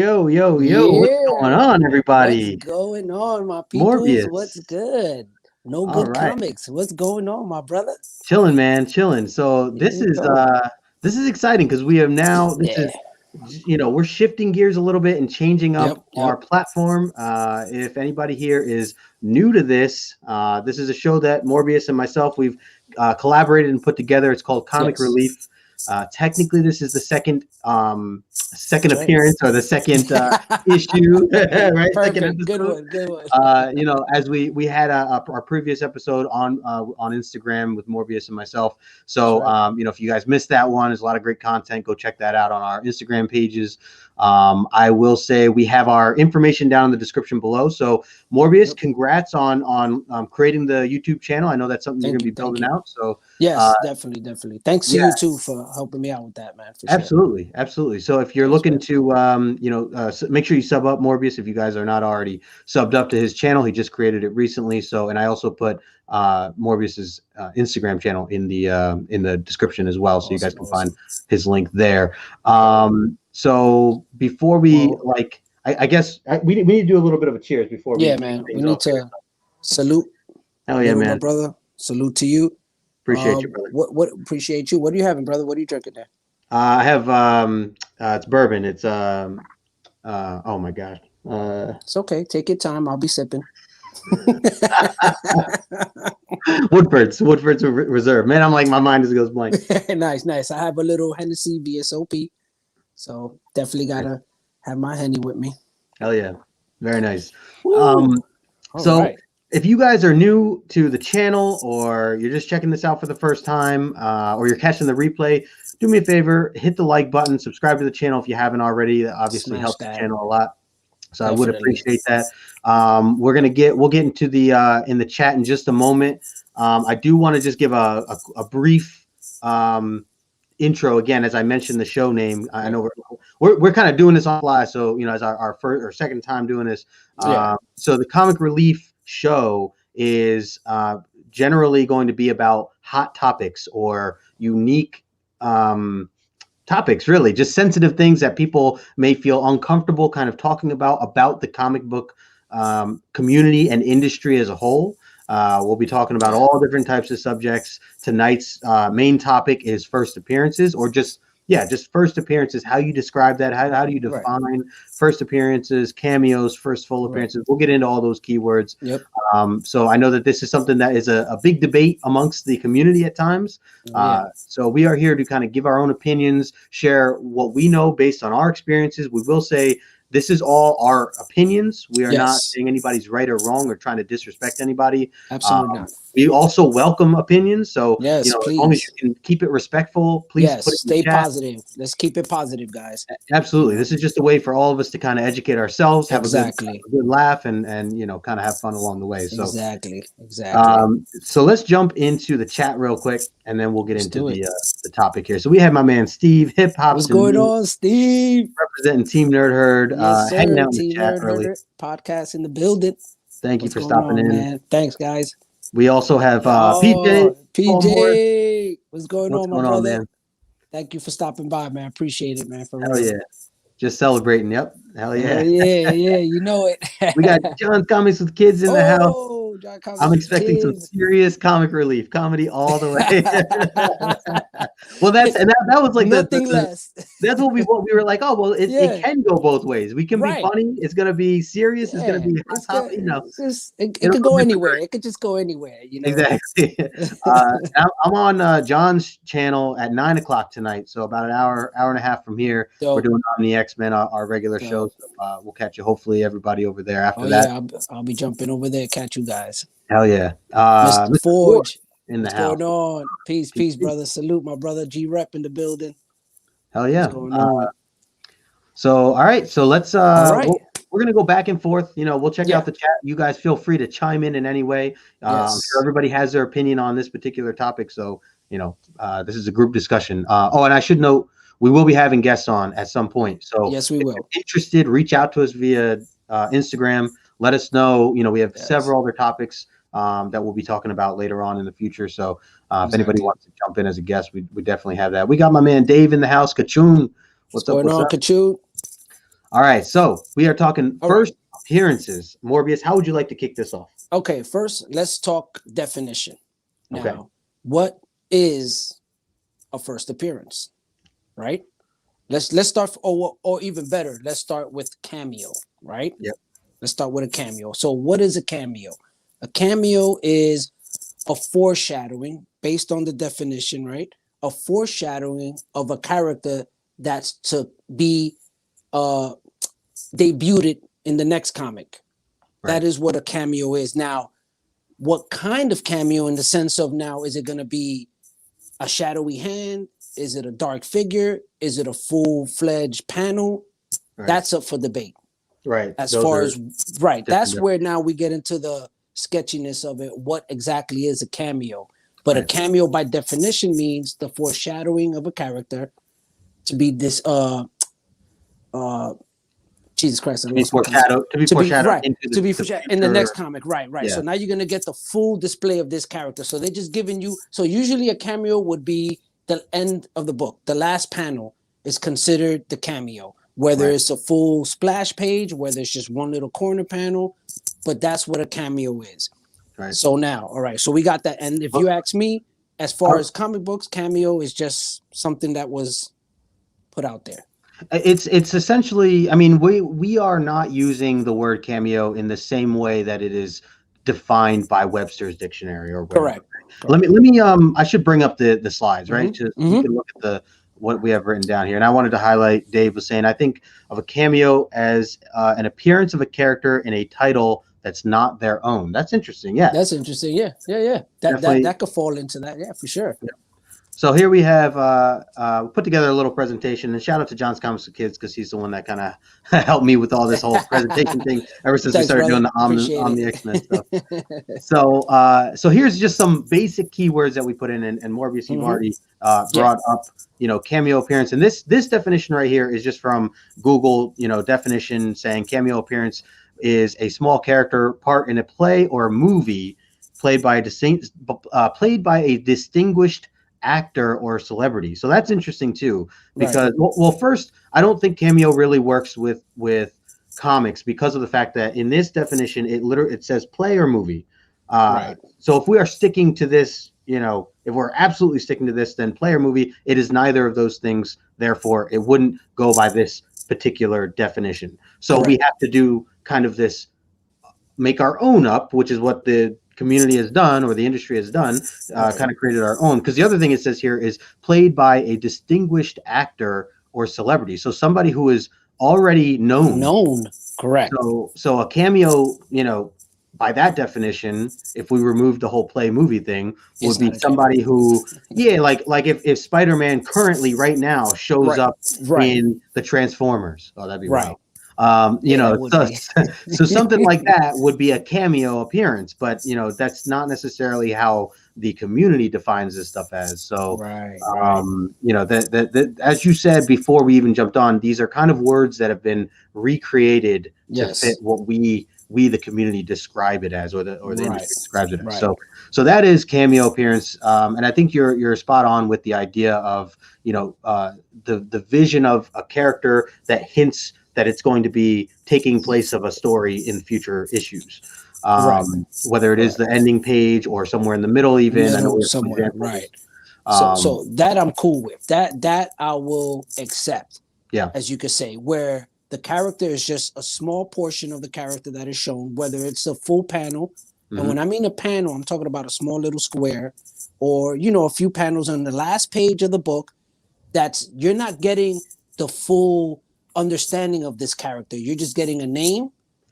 What's going on, everybody? What's going on, my people? Morbius. What's good? No All good right. comics. What's going on, my brother? Chilling, man, chilling. So There this you is go. this is exciting because we have now we're shifting gears a little bit and changing up our platform. If anybody here is new to this, this is a show that Morbius and myself we've collaborated and put together. It's called Comic Relief. Technically, this is the second appearance or the second issue, right? Perfect. Good one. As we had our previous episode on Instagram with Morbius and myself. So, if you guys missed that one, there's a lot of great content. Go check that out on our Instagram pages. I will say we have our information down in the description below. So, Morbius, congrats on creating the YouTube channel. I know that's something you're going to be building out. So, yes, definitely. Thanks to you too for helping me out with that, man. Absolutely. So if you're looking to, make sure you sub up Morbius if you guys are not already subbed up to his channel. He just created it recently. So, and I also put Morbius's Instagram channel in the description as well, so you guys can find his link there. So before we I guess we need to do a little bit of a cheers before we. Yeah, man. We need to salute. Hell yeah, man, my brother. Salute to you. Appreciate you, brother. What appreciate you. What are you having, brother? What are you drinking there? I have it's bourbon. It's oh my gosh. It's okay. Take your time. I'll be sipping. Woodford's Reserve. Man, I'm like my mind just goes blank. Nice. I have a little Hennessy VSOP, so definitely gotta have my Henny with me. Hell yeah, very nice. So if you guys are new to the channel or you're just checking this out for the first time, or you're catching the replay, do me a favor, hit the like button, subscribe to the channel if you haven't already. That obviously helps the channel a lot. So definitely. I would appreciate that. We'll get into the in the chat in just a moment. I do want to just give a brief intro again. As I mentioned the show name, I know we're kind of doing this on fly, so as our first or second time doing this. So the Comic Relief show is generally going to be about hot topics or unique topics, really just sensitive things that people may feel uncomfortable kind of talking about the comic book community and industry as a whole. We'll be talking about all different types of subjects. Tonight's main topic is first appearances, or just first appearances. How you describe that? How do you define first appearances, cameos, first full appearances? We'll get into all those keywords. So I know that this is something that is a big debate amongst the community at times. So we are here to kind of give our own opinions, share what we know based on our experiences. We will say this is all our opinions. We are not saying anybody's right or wrong or trying to disrespect anybody. Absolutely not. We also welcome opinions. So as long as you can keep it respectful, please put it stay positive. Let's keep it positive, guys. Absolutely. This is just a way for all of us to kind of educate ourselves, have a good laugh, and kind of have fun along the way. So exactly. So let's jump into the chat real quick, and then we'll get into the topic here. So we have my man Steve, Hip Hop. What's going on, Steve? Representing Team Nerd Herd. Hanging out in the chat early. Podcast in the building. Thank you for stopping in, man. Thanks, guys. We also have PJ. What's going on, my brother? Man? Thank you for stopping by, man. Appreciate it, man. Hell yeah. Just celebrating. Yep. Hell yeah. Yeah. You know it. We got John's Comics with Kids in the house. I'm expecting some serious comic relief comedy all the way. Well, that was like nothing less. That's what we were like. Oh well, it can go both ways. We can be funny. It's gonna be serious. It's gonna be hot. It could go anywhere. It could just go anywhere. Exactly. I'm on John's channel at 9 o'clock tonight, so about an hour and a half from here. We're doing on the X-Men, our regular show. So, we'll catch you. Hopefully, everybody over there after that. Yeah, I'll be jumping over there. Catch you guys. Hell yeah. Mr. Forge in the house. What's going on? Peace, brother. Salute my brother G Rep in the building. Hell yeah. So all right. So let's we're gonna go back and forth. We'll check out the chat. You guys feel free to chime in any way. I'm sure everybody has their opinion on this particular topic. So this is a group discussion. And I should note we will be having guests on at some point. So yes, we will. If you're interested, reach out to us via Instagram. Let us know. We have several other topics that we'll be talking about later on in the future. So if anybody wants to jump in as a guest, we definitely have that. We got my man Dave in the house. Kachoon. What's up? Kachoon? All right, so we are talking first appearances. Morbius, how would you like to kick this off? Okay, first let's talk definition. Now, Okay. what is a first appearance? Right? Let's start, or even better, let's start with cameo. Right? Yep. Let's start with a cameo. So, what is a cameo? A cameo is a foreshadowing, based on the definition, right? A foreshadowing of a character that's to be debuted in the next comic. Right. That is what a cameo is. Now, what kind of cameo, in the sense of, now, is it going to be a shadowy hand? Is it a dark figure? Is it a full-fledged panel? Right. That's up for debate. Right. As far as, right. That's where now we get into the sketchiness of it. What exactly is a cameo? But a cameo, by definition, means the foreshadowing of a character to be this Jesus Christ, to be foreshadowed in the next comic, right. Yeah. So now you're gonna get the full display of this character. So they're just giving you. So usually a cameo would be the end of the book. The last panel is considered the cameo, whether it's a full splash page, whether it's just one little corner panel, but that's what a cameo is. Right. So now, all right. So we got that. And if you ask me, as far as comic books, cameo is just something that was put out there. It's essentially, I mean, we are not using the word cameo in the same way that it is defined by Webster's dictionary or whatever. Correct. Let me I should bring up the slides, right? Mm-hmm. You can look at what we have written down here. And I wanted to highlight, Dave was saying, I think of a cameo as an appearance of a character in a title that's not their own. That's interesting. Yeah. That's interesting. Yeah. That could fall into that. Yeah, for sure. Yeah. So here we have put together a little presentation, and shout out to John's Comics for Kids, because he's the one that kind of helped me with all this whole presentation thing ever since we started doing the Omni X-Men stuff. So here's just some basic keywords that we put in, and Morbius, you've already brought up, cameo appearance. And this definition right here is just from Google, definition, saying cameo appearance is a small character part in a play or a movie played by a distinguished actor or celebrity. So that's interesting too, because well, first, I don't think cameo really works with comics, because of the fact that in this definition it says play or movie. So if we are sticking to this, if we're absolutely sticking to this, then play or movie, it is neither of those things. Therefore, it wouldn't go by this particular definition. So we have to do kind of this, make our own up, which is what the community has done, or the industry has done, kind of created our own. Because the other thing it says here is played by a distinguished actor or celebrity. So somebody who is already known. Correct. So a cameo, by that definition, if we remove the whole play movie thing, would be somebody who, like if Spider-Man currently right now shows up in the Transformers. Oh, that'd be wild. So something like that would be a cameo appearance, but that's not necessarily how the community defines this stuff as. So that as you said before we even jumped on, these are kind of words that have been recreated to fit what we the community describe it as, or the industry describes it as. So that is cameo appearance, and I think you're spot on with the idea of the vision of a character that hints that it's going to be taking place of a story in future issues, whether it is the ending page or somewhere in the middle, even. I know somewhere, so that I'm cool with. That I will accept. Yeah, as you could say, where the character is just a small portion of the character that is shown, whether it's a full panel, and when I mean a panel, I'm talking about a small little square, or a few panels on the last page of the book. That's, you're not getting the full understanding of this character. You're just getting a name,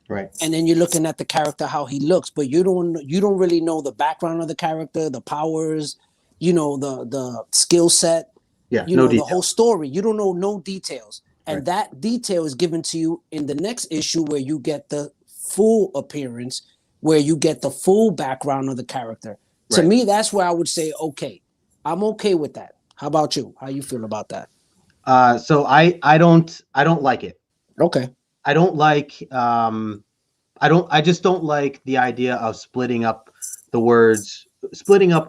and then you're looking at the character, how he looks, but you don't really know the background of the character, the powers, the skill set, the whole story. You don't know no details, and that detail is given to you in the next issue, where you get the full appearance, where you get the full background of the character. To me, that's where I would say, okay, I'm okay with that. How about you? How you feel about that? So I don't like it. Okay. I don't like I just don't like the idea of splitting up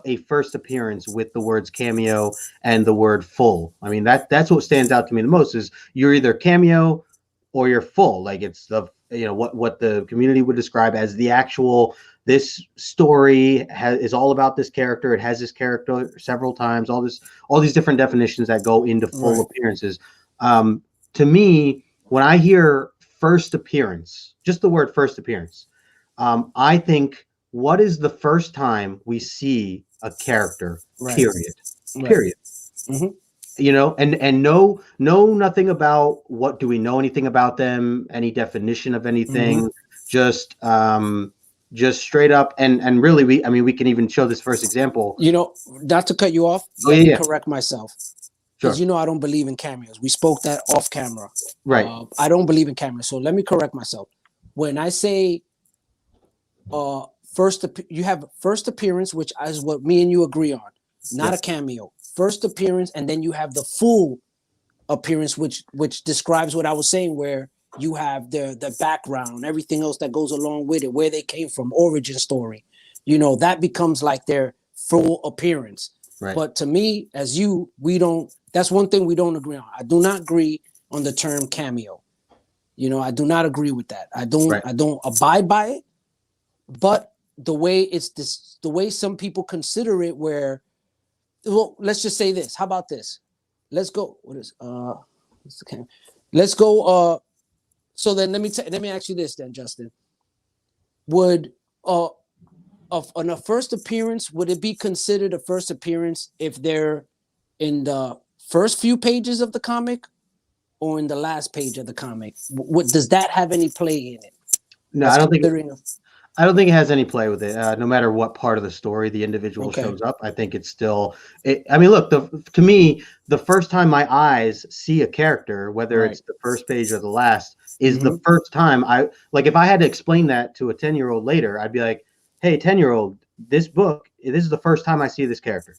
a first appearance with the words cameo and the word full. I mean, that's what stands out to me the most, is you're either cameo or you're full. Like it's the, you know, what the community would describe as the actual, this story is all about this character. It has this character several times, all these different definitions that go into full appearances. To me, when I hear first appearance, just the word first appearance, I think, what is the first time we see a character, period. Mm-hmm. You know, and know nothing about, what do we know anything about them, any definition of anything, just straight up, and really, we can even show this first example. You know, not to cut you off, let me correct myself. Because you know I don't believe in cameos. We spoke that off camera. Right. I don't believe in cameos. So let me correct myself. When I say you have first appearance, which is what me and you agree on, not a cameo. First appearance, and then you have the full appearance, which describes what I was saying, where you have the background, everything else that goes along with it, where they came from, origin story. You know, that becomes like their full appearance. Right. But to me, as you, we don't, that's one thing we don't agree on. I do not agree on the term cameo. You know, I do not agree with that. I don't abide by it. But the way the way some people consider it, where, well, let's just say this. How about this? Let's go. Let's go. So then let me ask you this then, Justin. Would on a first appearance, would it be considered a first appearance if they're in the first few pages of the comic or in the last page of the comic? What does that have any play in it? No, I don't think it has any play with it. No matter what part of the story the individual shows up, I think it's still. I mean, look, to me, the first time my eyes see a character, whether it's the first page or the last, is the first time if I had to explain that to a 10-year-old later, I'd be like, "Hey, 10-year-old, this is the first time I see this character.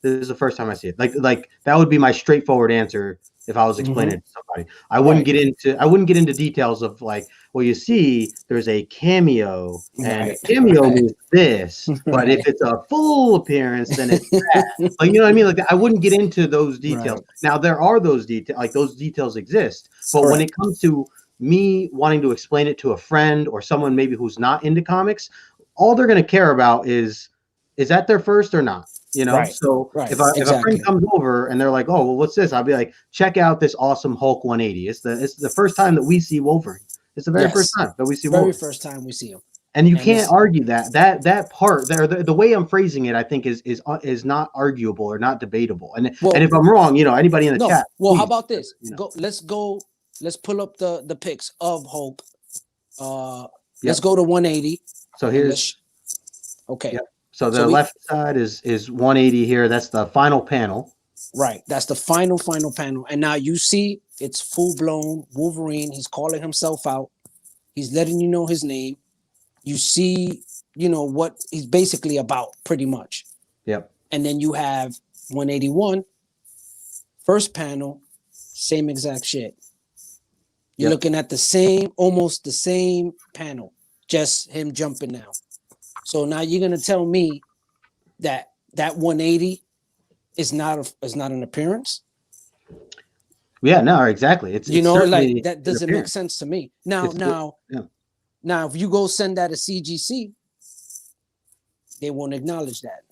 This is the first time I see it." Like that would be my straightforward answer if I was explaining it to somebody. I wouldn't get into details of like, well, you see, there's a cameo, and a cameo means this, but if it's a full appearance, then it's that. Like, you know what I mean? Like, I wouldn't get into those details. Now, there are those details, like those details exist, but when it comes to me wanting to explain it to a friend or someone maybe who's not into comics, all they're going to care about is that their first or not? You know, so if a friend comes over and they're like, "Oh, well, what's this?" I'll be like, "Check out this awesome Hulk 180. It's the first time that we see Wolverine. It's the very first time that we see Wolverine. Very first time we see him." And you can't argue that part there. The way I'm phrasing it, I think is not arguable or not debatable. And if I'm wrong, you know, anybody in the chat. Well, how about this? Let's pull up the pics of Hulk. Let's go to 180. So here's So the left side is 180 here. That's the final panel. Right. That's the final panel. And now you see it's full-blown Wolverine. He's calling himself out. He's letting you know his name. You see, you know, what he's basically about, pretty much. Yep. And then you have 181, first panel, same exact shit. You're looking at almost the same panel, just him jumping now. So now you're gonna tell me that 180 is not an appearance? Yeah, no, exactly. It's like that doesn't make sense to me. Now, if you go send that to CGC, they won't acknowledge that.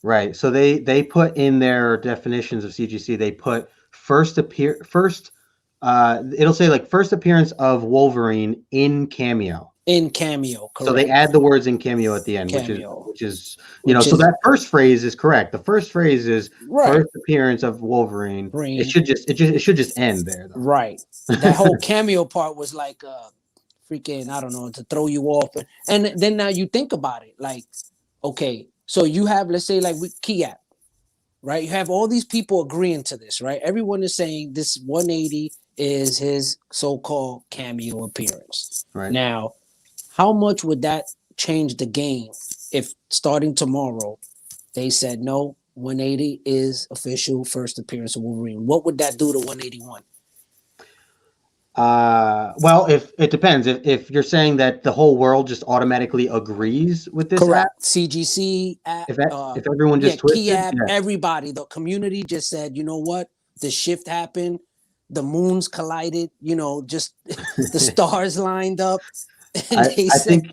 Right. So they put in their definitions of CGC. They put it'll say like first appearance of Wolverine in cameo. In cameo, correct. So they add the words in cameo at the end, which is so that first phrase is correct. The first phrase is first appearance of Wolverine. It should just end there, though. Right. That whole cameo part was like freaking, I don't know, to throw you off. And then now you think about it, like, okay, so you have, let's say, like with Kiat, right? You have all these people agreeing to this, right? Everyone is saying this 180 is his so-called cameo appearance. Right. Now, how much would that change the game if starting tomorrow they said no, 180 is official first appearance of Wolverine? What would that do to 181? Well, if it depends. If you're saying that the whole world just automatically agrees with this, correct? CGC, if everyone just twisted, everybody, the community just said, you know what, the shift happened. the moons collided, you know, just the stars lined up. And I think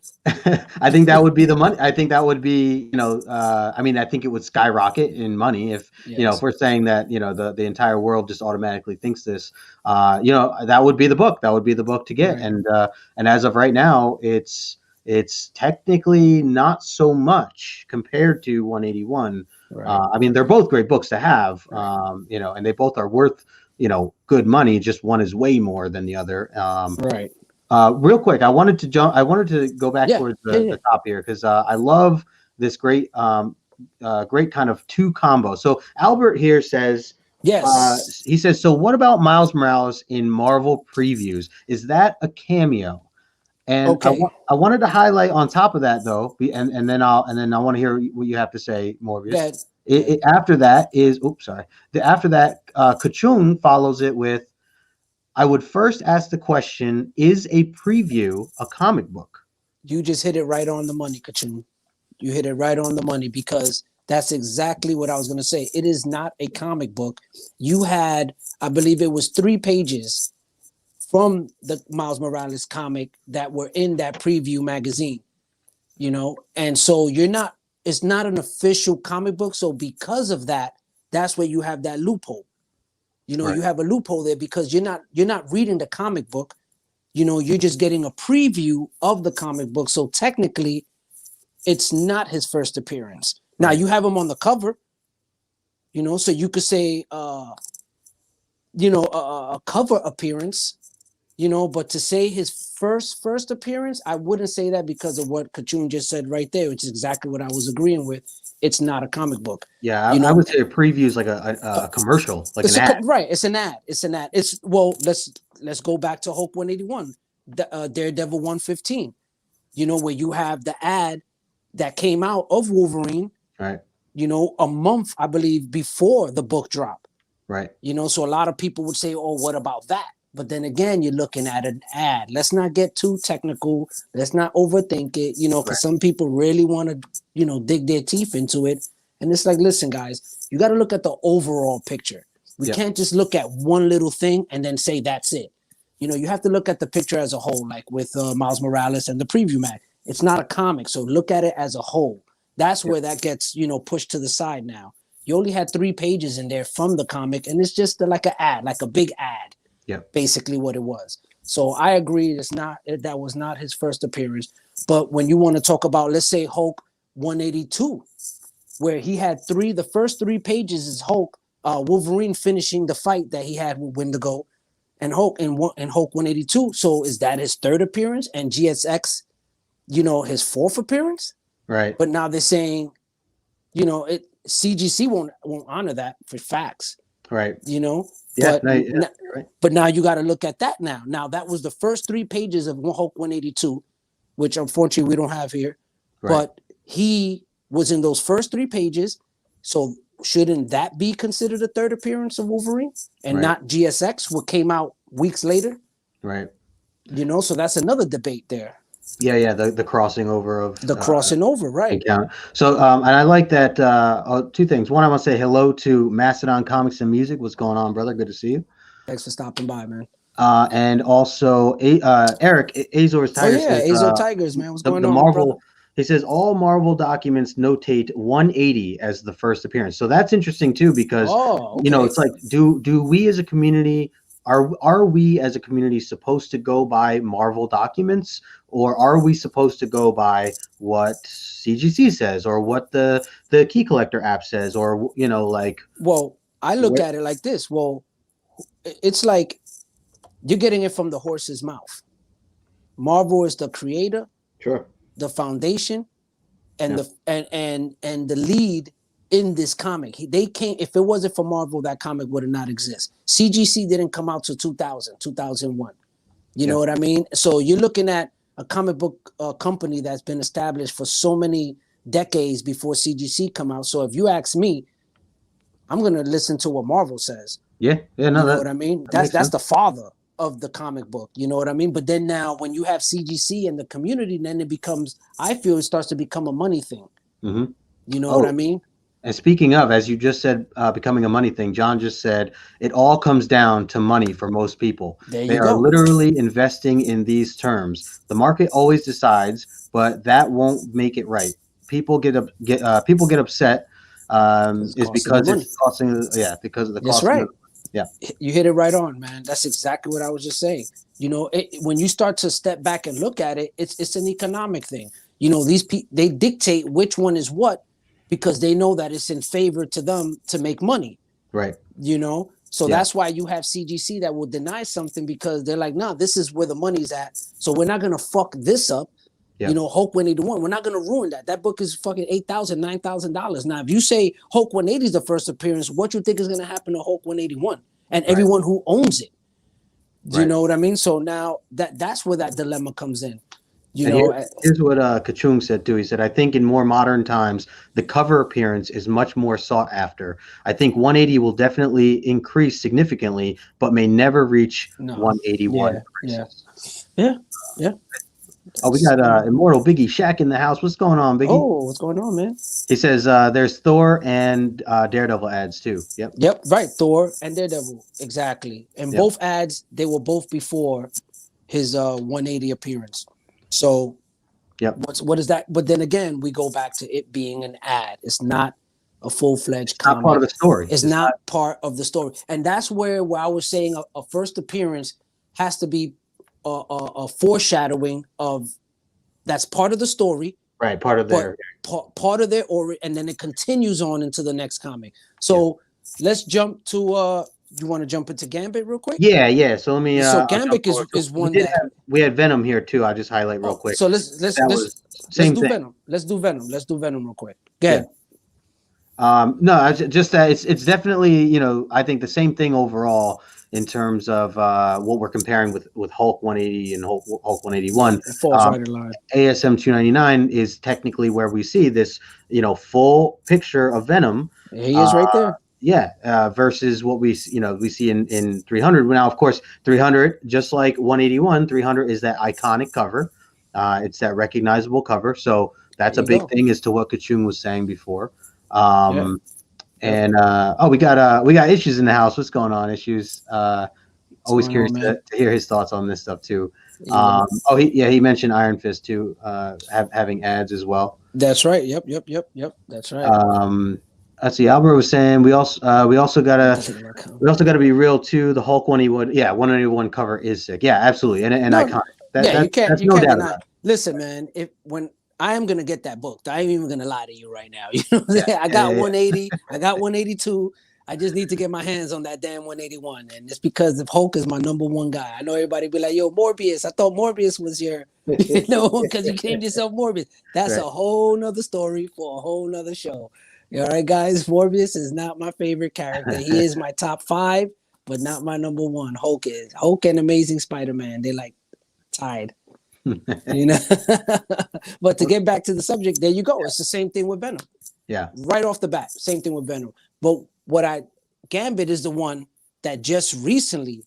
I think that would be the money. I think that would be, I mean, I think it would skyrocket in money if, if we're saying that, the entire world just automatically thinks this, that would be the book. That would be the book to get. Right. And as of right now, it's technically not so much compared to 181. Right. I mean, they're both great books to have, right. And they both are worth, good money. Just one is way more than the other. Right. Real quick, I wanted to go back towards the top here because I love this great great kind of two combo. So Albert here says, yes, he says, so what about Miles Morales in Marvel previews? Is that a cameo? And okay. I wanted to highlight on top of that though, and then I want to hear what you have to say, Morbius. After that is, after that, Kachung follows it with, I would first ask the question, is a preview a comic book? You just hit it right on the money, Kachun. You hit it right on the money because that's exactly what I was going to say. It is not a comic book. You had, I believe it was 3 pages from the Miles Morales comic that were in that preview magazine, and so it's not an official comic book. So because of that, that's where you have that loophole. Right. You have a loophole there because you're not reading the comic book. You're just getting a preview of the comic book. So technically, it's not his first appearance. Right. Now you have him on the cover, so you could say, a cover appearance, but to say his first appearance, I wouldn't say that because of what Kachun just said right there, which is exactly what I was agreeing with. It's not a comic book. Yeah, I would say a preview is like a commercial, like an ad. Right, it's an ad. Let's go back to Hulk 181, Daredevil 115. Where you have the ad that came out of Wolverine. Right. A month, I believe, before the book drop. Right. So a lot of people would say, "Oh, what about that?" But then again, you're looking at an ad. Let's not get too technical. Let's not overthink it, because some people really want to, dig their teeth into it. And it's like, listen, guys, you got to look at the overall picture. We can't just look at one little thing and then say that's it. You have to look at the picture as a whole, like with Miles Morales and the preview mag. It's not a comic, so look at it as a whole. That's where that gets, pushed to the side now. You only had 3 pages in there from the comic, and it's just like an ad, like a big ad. Yeah, basically what it was. So I agree, that was not his first appearance. But when you want to talk about, let's say Hulk 182, where he had the first 3 pages is Hulk, Wolverine finishing the fight that he had with Wendigo, and Hulk in Hulk 182. So is that his 3rd appearance and GSX, his 4th appearance? Right. But now they're saying, CGC won't honor that for facts. Right. Yeah, but now you got to look at that now. Now that was the first 3 pages of Hulk 182, which unfortunately we don't have here. Right. But he was in those first 3 pages. So shouldn't that be considered a 3rd appearance of Wolverine and not GSX, what came out weeks later? Right. So that's another debate there. Yeah, the crossing over of the crossing over, right? So, and I like that. 2 things. One, I want to say hello to Mastodon Comics and Music. What's going on, brother? Good to see you. Thanks for stopping by, man. And also, Eric Azor's Tigers. Oh yeah, Azor Tigers, man. What's going on, Marvel? brother? He says all Marvel documents notate 180 as the first appearance. So that's interesting too, because it's like, do we as a community? Are we as a community supposed to go by Marvel documents, or are we supposed to go by what CGC says, or what the Key Collector app says, or like? Well, I look at it like this. Well, it's like you're getting it from the horse's mouth. Marvel is the creator, sure, the foundation, and the lead in this comic. They can't, if it wasn't for Marvel, that comic would not exist. CGC didn't come out till 2001. You know what I mean? So you're looking at a comic book company that's been established for so many decades before CGC come out. So if you ask me, I'm going to listen to what Marvel says. Yeah. You know what I mean? That's the father of the comic book. You know what I mean? But then now when you have CGC and the community, then it becomes, I feel it starts to become a money thing. Mm-hmm. You know what I mean? And speaking of, as you just said, becoming a money thing, John just said it all comes down to money for most people. They are literally investing in these terms. The market always decides, but that won't make it right. People get upset is because it's costing, because of the cost. That's right. Yeah, you hit it right on, man. That's exactly what I was just saying. You know, when you start to step back and look at it, it's an economic thing. You know, they dictate which one is what because they know that it's in favor to them to make money. Right. You know, so that's why you have CGC that will deny something because they're like, nah, this is where the money's at. So we're not gonna fuck this up. You know, Hulk 181. We're not gonna ruin that. That book is fucking $8,000, $9,000. Now, if you say Hulk 180 is the first appearance, what you think is gonna happen to Hulk 181 and everyone who owns it? Do you know what I mean? So now that's where that dilemma comes in. You know, here's what Kachung said too. He said, "I think in more modern times, the cover appearance is much more sought after. I think 180 will definitely increase significantly, but may never reach 181." Yeah. Oh, we got Immortal Biggie Shaq in the house. What's going on, Biggie? Oh, what's going on, man? He says there's Thor and Daredevil ads too. Yep, right. Thor and Daredevil, exactly. And both ads, they were both before his 180 appearance. So, what is that? But then again, we go back to it being an ad. It's not a full-fledged comic. Not part of the story. It's not part of the story, and that's where I was saying a first appearance has to be a foreshadowing of that's part of the story, right? Part of their part of their and then it continues on into the next comic. So let's jump to. You want to jump into Gambit real quick? Yeah. So let me. So Gambit is one that we had Venom here too. I'll just highlight real quick. So let's do Venom. Let's do Venom real quick. Go ahead. No, just that it's definitely, you know, I think the same thing overall in terms of what we're comparing with Hulk 180 and Hulk 181. It falls right in line. ASM 299 is technically where we see this, you know, full picture of Venom. He is right there. Versus what we see in 300. Now, of course, 300, just like 181, 300 is that iconic cover. It's that recognizable cover. So that's a big thing as to what Kachung was saying before. And we got Issues in the house. What's going on, Issues? Always curious to hear his thoughts on this stuff too. He mentioned Iron Fist too, having ads as well. That's right. Yep. That's right. Let's see. Albert was saying we also gotta be real too. The Hulk 181, 181 cover is sick. Yeah, absolutely, and iconic. You can't deny. Listen, man, when I am gonna get that book, I ain't even gonna lie to you right now. You know what I'm saying? I got 180, I got 182. I just need to get my hands on that damn 181, and it's because Hulk is my number one guy. I know everybody be like, "Yo, Morbius." I thought Morbius was your, because you named yourself Morbius. That's a whole nother story for a whole nother show. All right, guys. Morbius is not my favorite character. He is my top 5, but not my number 1. Hulk is. Hulk and Amazing Spider-Man. They like tied. You know. But to get back to the subject, there you go. It's the same thing with Venom. Yeah. Right off the bat, same thing with Venom. But Gambit is the one that just recently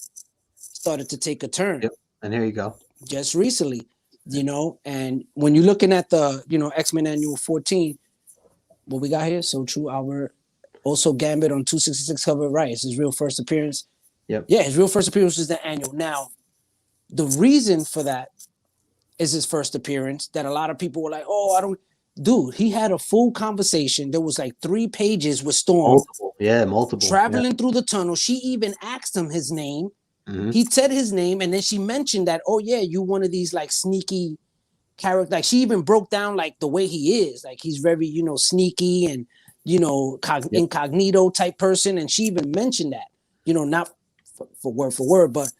started to take a turn. Yep. And here you go. Just recently, you know, and when you're looking at the, X-Men Annual 14. What we got here, so true. Albert also Gambit on 266 cover, right? It's his real first appearance. Yep. Yeah, his real first appearance was the annual. Now, the reason for that is his first appearance. That a lot of people were like, "Oh, I don't." Dude, he had a full conversation. There was like 3 pages with Storm. Multiple. Traveling through the tunnel. She even asked him his name. Mm-hmm. He said his name, and then she mentioned that, "Oh yeah, you one of these like sneaky." Character, like she even broke down like the way he is, like he's very sneaky and incognito type person, and she even mentioned that, not for word, but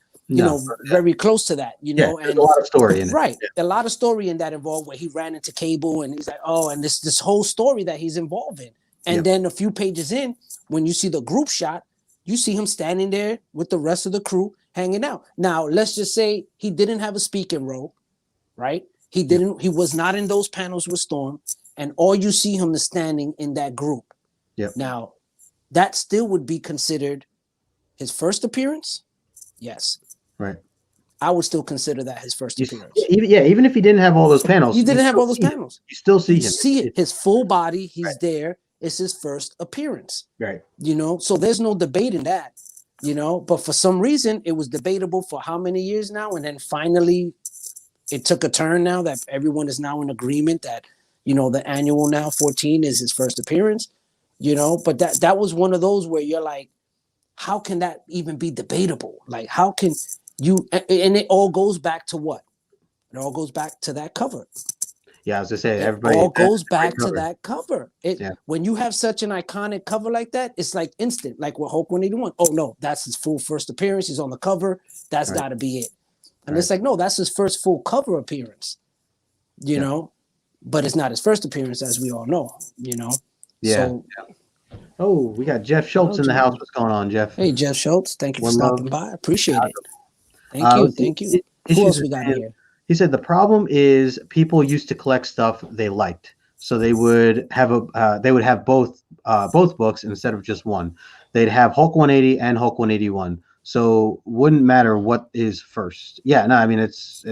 very close to that, and a lot of story in it. Right, a lot of story in that involved where he ran into Cable, and he's like, oh, and this whole story that he's involved in, and then a few pages in, when you see the group shot, you see him standing there with the rest of the crew hanging out. Now, let's just say he didn't have a speaking role, right? He didn't. He was not in those panels with Storm, and all you see him is standing in that group. Yep. Now, that still would be considered his first appearance. Yes. Right. I would still consider that his first appearance. Even if he didn't have all those panels. He didn't have all those panels. You still see him. See it. His full body. He's there. it's his first appearance. Right. You know, so there's no debate in that. You know, but for some reason it was debatable for how many years now, and then finally it took a turn now that everyone is now in agreement that, you know, the annual now 14 is his first appearance. You know, but that was one of those where you're like, how can that even be debatable? Like, how can you? And it all goes back to what? It all goes back to that cover. Yeah, I was gonna say everybody. It all goes back to that cover. When you have such an iconic cover like that, it's like instant. Like with Hulk 181. Oh no, that's his full first appearance. He's on the cover. That's got to be it. And it's like, no, that's his first full cover appearance. You know, but it's not his first appearance, as we all know. You know. Yeah. So, oh, we got Jeff Schultz in the house. What's going on, Jeff? Hey, Jeff Schultz. Thank you for stopping by. Appreciate it. Thank you. Thank you. Who else we got here? He said the problem is people used to collect stuff they liked, so they would have both books instead of just one. They'd have Hulk 180 and Hulk 181, so wouldn't matter what is first. Yeah, no, I mean it's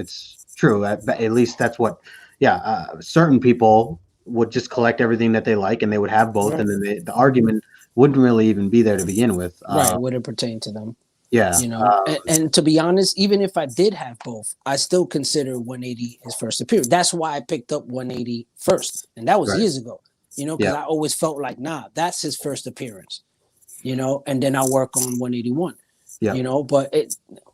true. At least that's what. Yeah, certain people would just collect everything that they like, and they would have both, and then the argument wouldn't really even be there to begin with. Right, it wouldn't pertain to them. Yeah, you know, and to be honest, even if I did have both, I still consider 180 his first appearance. That's why I picked up 180 first, and that was years ago. You know, because I always felt like, nah, that's his first appearance. You know, and then I'll work on 181. Yeah, you know, but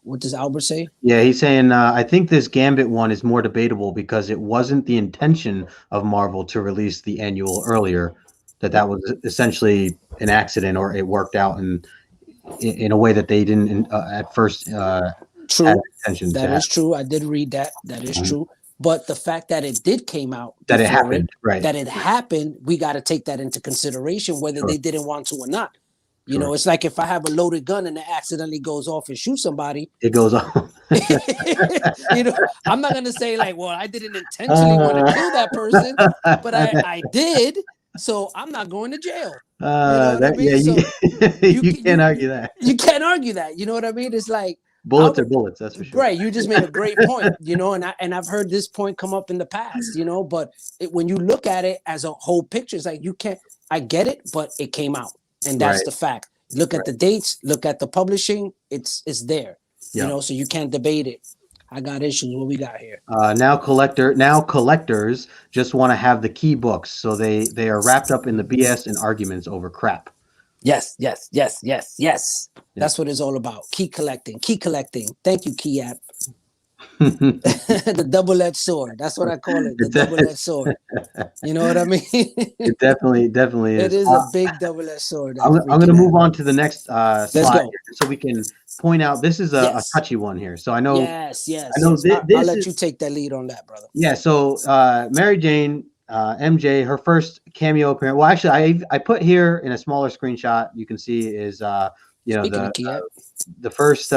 what does Albert say? Yeah, he's saying I think this Gambit one is more debatable because it wasn't the intention of Marvel to release the annual earlier. That was essentially an accident, or it worked out in a way that they didn't at first. True, that is true. I did read that. That is true. But the fact that it did came out, that it happened, that it happened, we got to take that into consideration, whether they didn't want to or not. You know, it's like if I have a loaded gun and it accidentally goes off and shoots somebody, it goes off. You know, I'm not gonna say like, well, I didn't intentionally want to kill that person, but I did. So I'm not going to jail. You know what I mean? You can't argue that. You can't argue that. You know what I mean? It's like bullets are bullets. That's for sure. Right. You just made a great point. You know, and I've heard this point come up in the past. You know, but when you look at it as a whole picture, it's like you can't. I get it, but it came out, and that's the fact. Look at the dates. Look at the publishing. It's there. You know, so you can't debate it. I got issues. What we got here? Now collectors just want to have the key books, so they are wrapped up in the BS and arguments over crap. Yes. That's what it's all about. Key collecting. Thank you, Key App. The double-edged sword. That's what I call it. The double-edged sword. You know what I mean? It definitely is. It is a big double-edged sword. I'm going to move on to the next slide here, so we can point out this is a touchy one here. So I know. Yes. I know I'll let you take that lead on that, brother. Yeah. So Mary Jane, MJ, her first cameo appearance. Well, actually, I put here in a smaller screenshot. You can see is the first.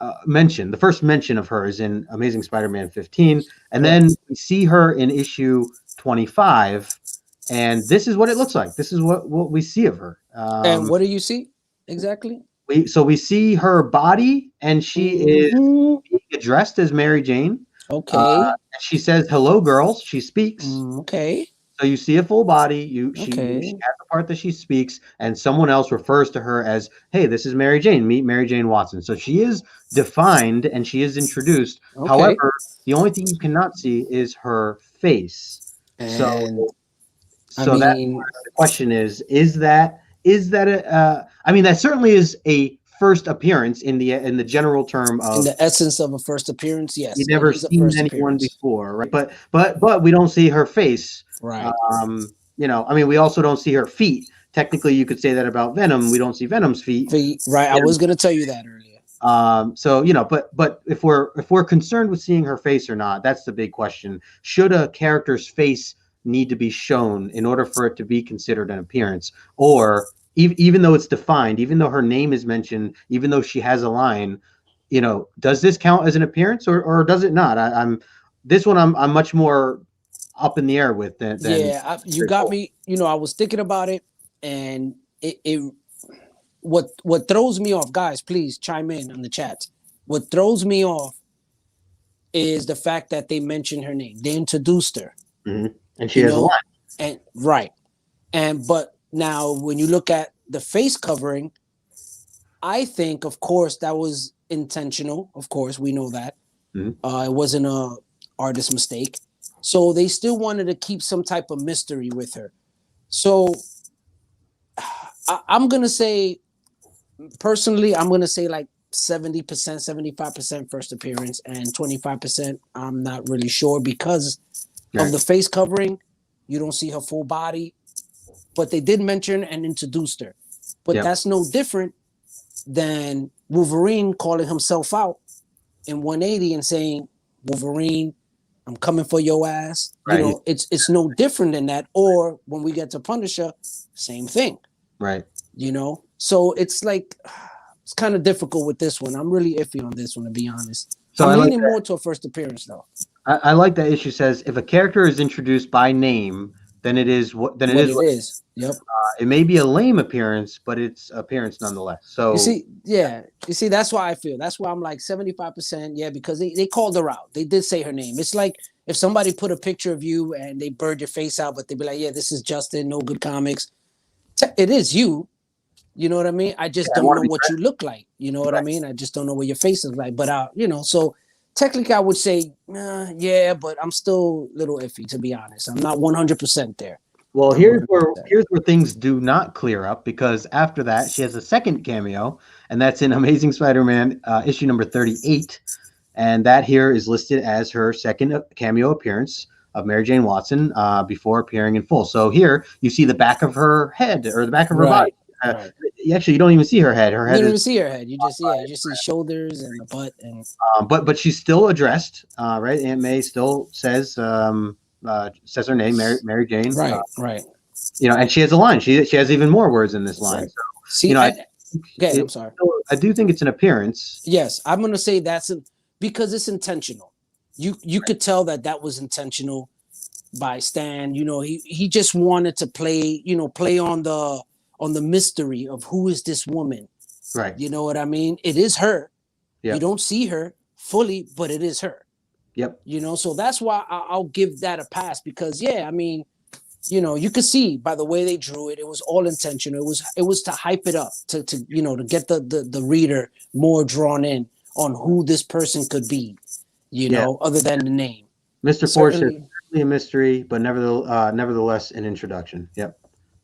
The first mention of her is in Amazing Spider-Man 15, and then we see her in issue 25, and this is what it looks like. This is what we see of her. And what do you see exactly? We see her body, and she is being addressed as Mary Jane. Okay. She says, "Hello, girls." She speaks. Okay. So you see a full body. She has the part that she speaks, and someone else refers to her as, "Hey, this is Mary Jane. Meet Mary Jane Watson." So she is defined and she is introduced. Okay. However, the only thing you cannot see is her face. And the question is that that certainly is a first appearance in the general term of, in the essence of a first appearance. Yes, you've never seen anyone before, right? But we don't see her face. Right. We also don't see her feet. Technically, you could say that about Venom. We don't see Venom's feet. Right. I was going to tell you that earlier. But if we're concerned with seeing her face or not, that's the big question. Should a character's face need to be shown in order for it to be considered an appearance, or even though it's defined, even though her name is mentioned, even though she has a line, does this count as an appearance or does it not? I'm much more up in the air with than you got me. I was thinking about it, and what throws me off, guys, please chime in on the chat. What throws me off is the fact that they mentioned her name. They introduced her, and she has a line. And right, But now when you look at the face covering, I think, of course, that was intentional. Of course, we know that. It wasn't a artist mistake. So they still wanted to keep some type of mystery with her. So I'm going to say, personally, I'm going to say like 70%, 75% first appearance, and 25% I'm not really sure because of the face covering. You don't see her full body, but they did mention and introduced her. But that's no different than Wolverine calling himself out in 180 and saying, Wolverine, I'm coming for your ass. You know, it's no different than that. Or when we get to Punisher, same thing. Right. You know, so it's like, it's kind of difficult with this one. I'm really iffy on this one, to be honest. So I'm leaning more to a first appearance, though. I like that issue says if a character is introduced by name, then it is what it is. Yep. It may be a lame appearance, but it's appearance nonetheless. So you see, that's why I feel. That's why I'm like 75%. Yeah, because they called her out. They did say her name. It's like if somebody put a picture of you and they blurred your face out, but they'd be like, yeah, this is Justin, No Good Comics. It is you. You know what I mean? I just don't know what you look like. You know what I mean? I just don't know what your face is like. But you know, so technically I would say, yeah, but I'm still a little iffy, to be honest. I'm not 100% there. Well, here's where things do not clear up, because after that she has a second cameo, and that's in Amazing Spider-Man issue number 38, and that here is listed as her second cameo appearance of Mary Jane Watson before appearing in full. So here you see the back of her head, or the back of her body. Actually, you don't even see her head. Her head. You don't even see her head. You just see shoulders and the butt. And but she's still addressed, right? Aunt May still says her name, Mary Jane. Right. You know, and she has a line. She has even more words in this line. So, see, you know, I'm sorry. I do think it's an appearance. Yes, I'm going to say because it's intentional. You could tell that was intentional by Stan. You know, he just wanted to play on the mystery of who is this woman. Right. You know what I mean? It is her. Yep. You don't see her fully, but it is her. Yep. You know, so that's why I'll give that a pass, because I mean, you know, you could see by the way they drew it, it was all intentional. It was to hype it up, to to get the reader more drawn in on who this person could be, you know, other than the name. Mr. Force is certainly a mystery, but nevertheless an introduction. Yep.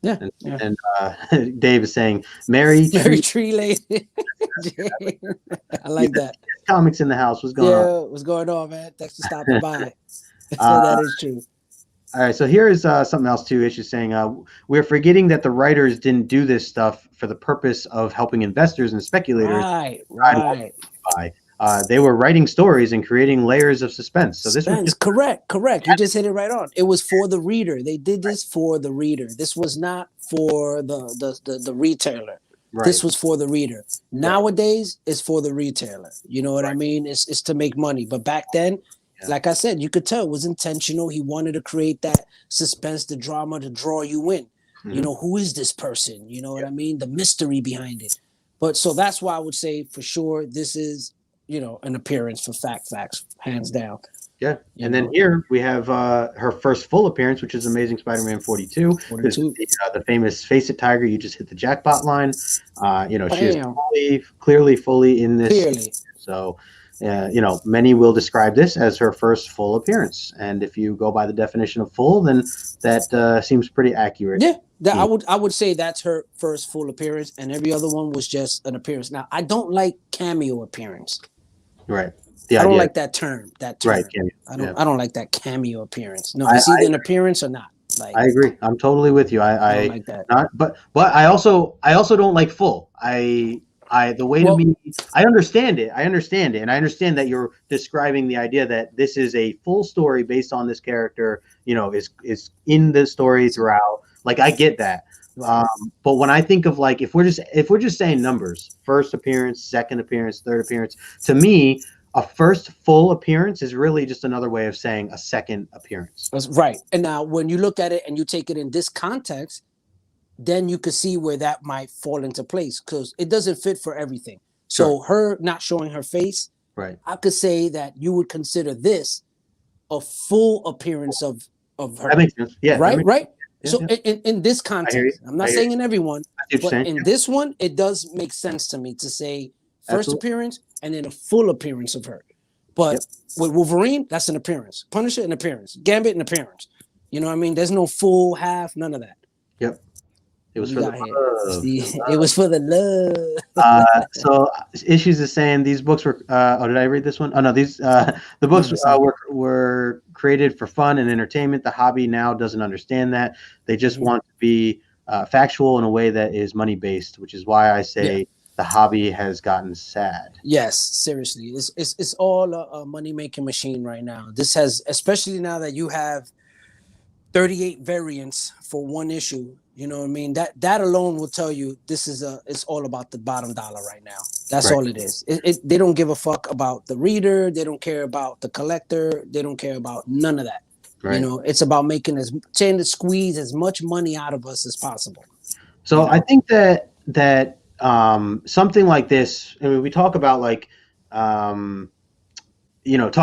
Yeah. And Dave is saying Mary Tree Lady. I like that. Comics in the house. What's going on? What's going on, man? Thanks for stopping by. That is true. All right, so here is something else too. Issues saying we're forgetting that the writers didn't do this stuff for the purpose of helping investors and speculators. Right. They were writing stories and creating layers of suspense. So this was correct. You just hit it right on. It was for the reader. They did this for the reader. This was not for the retailer. Right. This was for the reader. Nowadays, it's for the retailer. You know what I mean? It's to make money. But back then, like I said, you could tell it was intentional. He wanted to create that suspense, the drama, to draw you in. Mm-hmm. You know, who is this person? You know what I mean? The mystery behind it. But so that's why I would say for sure this is, you know, an appearance for facts, hands down. Yeah. And then here we have her first full appearance, which is Amazing Spider-Man 42. The famous Face It Tiger, you just hit the jackpot line. You know, she is clearly in this. Clearly. So, you know, many will describe this as her first full appearance. And if you go by the definition of full, then that seems pretty accurate. Yeah. I would say that's her first full appearance, and every other one was just an appearance. Now, I don't like cameo appearance. Right. I don't like that term. Right. I don't like that cameo appearance. No, it's either an appearance or not. Like, I agree. I'm totally with you. I don't like that. But I also don't like full. I understand it. And I understand that you're describing the idea that this is a full story based on this character, you know, is in the story throughout. Like, I get that. Right. But when I think of, like, if we're just saying numbers, first appearance, second appearance, third appearance, to me, a first full appearance is really just another way of saying a second appearance. That's right. And now when you look at it and you take it in this context, then you could see where that might fall into place, because it doesn't fit for everything. So her not showing her face, right? I could say that you would consider this a full appearance of her. That makes sense. Yeah. Right. So in this context, I'm not saying in everyone, but in this one, it does make sense to me to say first appearance and then a full appearance of her. But with Wolverine, that's an appearance. Punisher, an appearance. Gambit, an appearance. You know what I mean? There's no full, half, none of that. Yep. It was for the love. It was for the love. So Issues is saying these books were. Oh, did I read this one? Oh no, these the books were created for fun and entertainment. The hobby now doesn't understand that. They just want to be factual in a way that is money based, which is why I say the hobby has gotten sad. Yes, seriously, it's all a money making machine right now. This has, especially now that you have 38 variants for one issue. You know what I mean? That alone will tell you this is it's all about the bottom dollar right now. That's all it is. They don't give a fuck about the reader. They don't care about the collector. They don't care about none of that. Right. You know, it's about trying to squeeze as much money out of us as possible. So I think that something like this, I mean, we talk about like, talk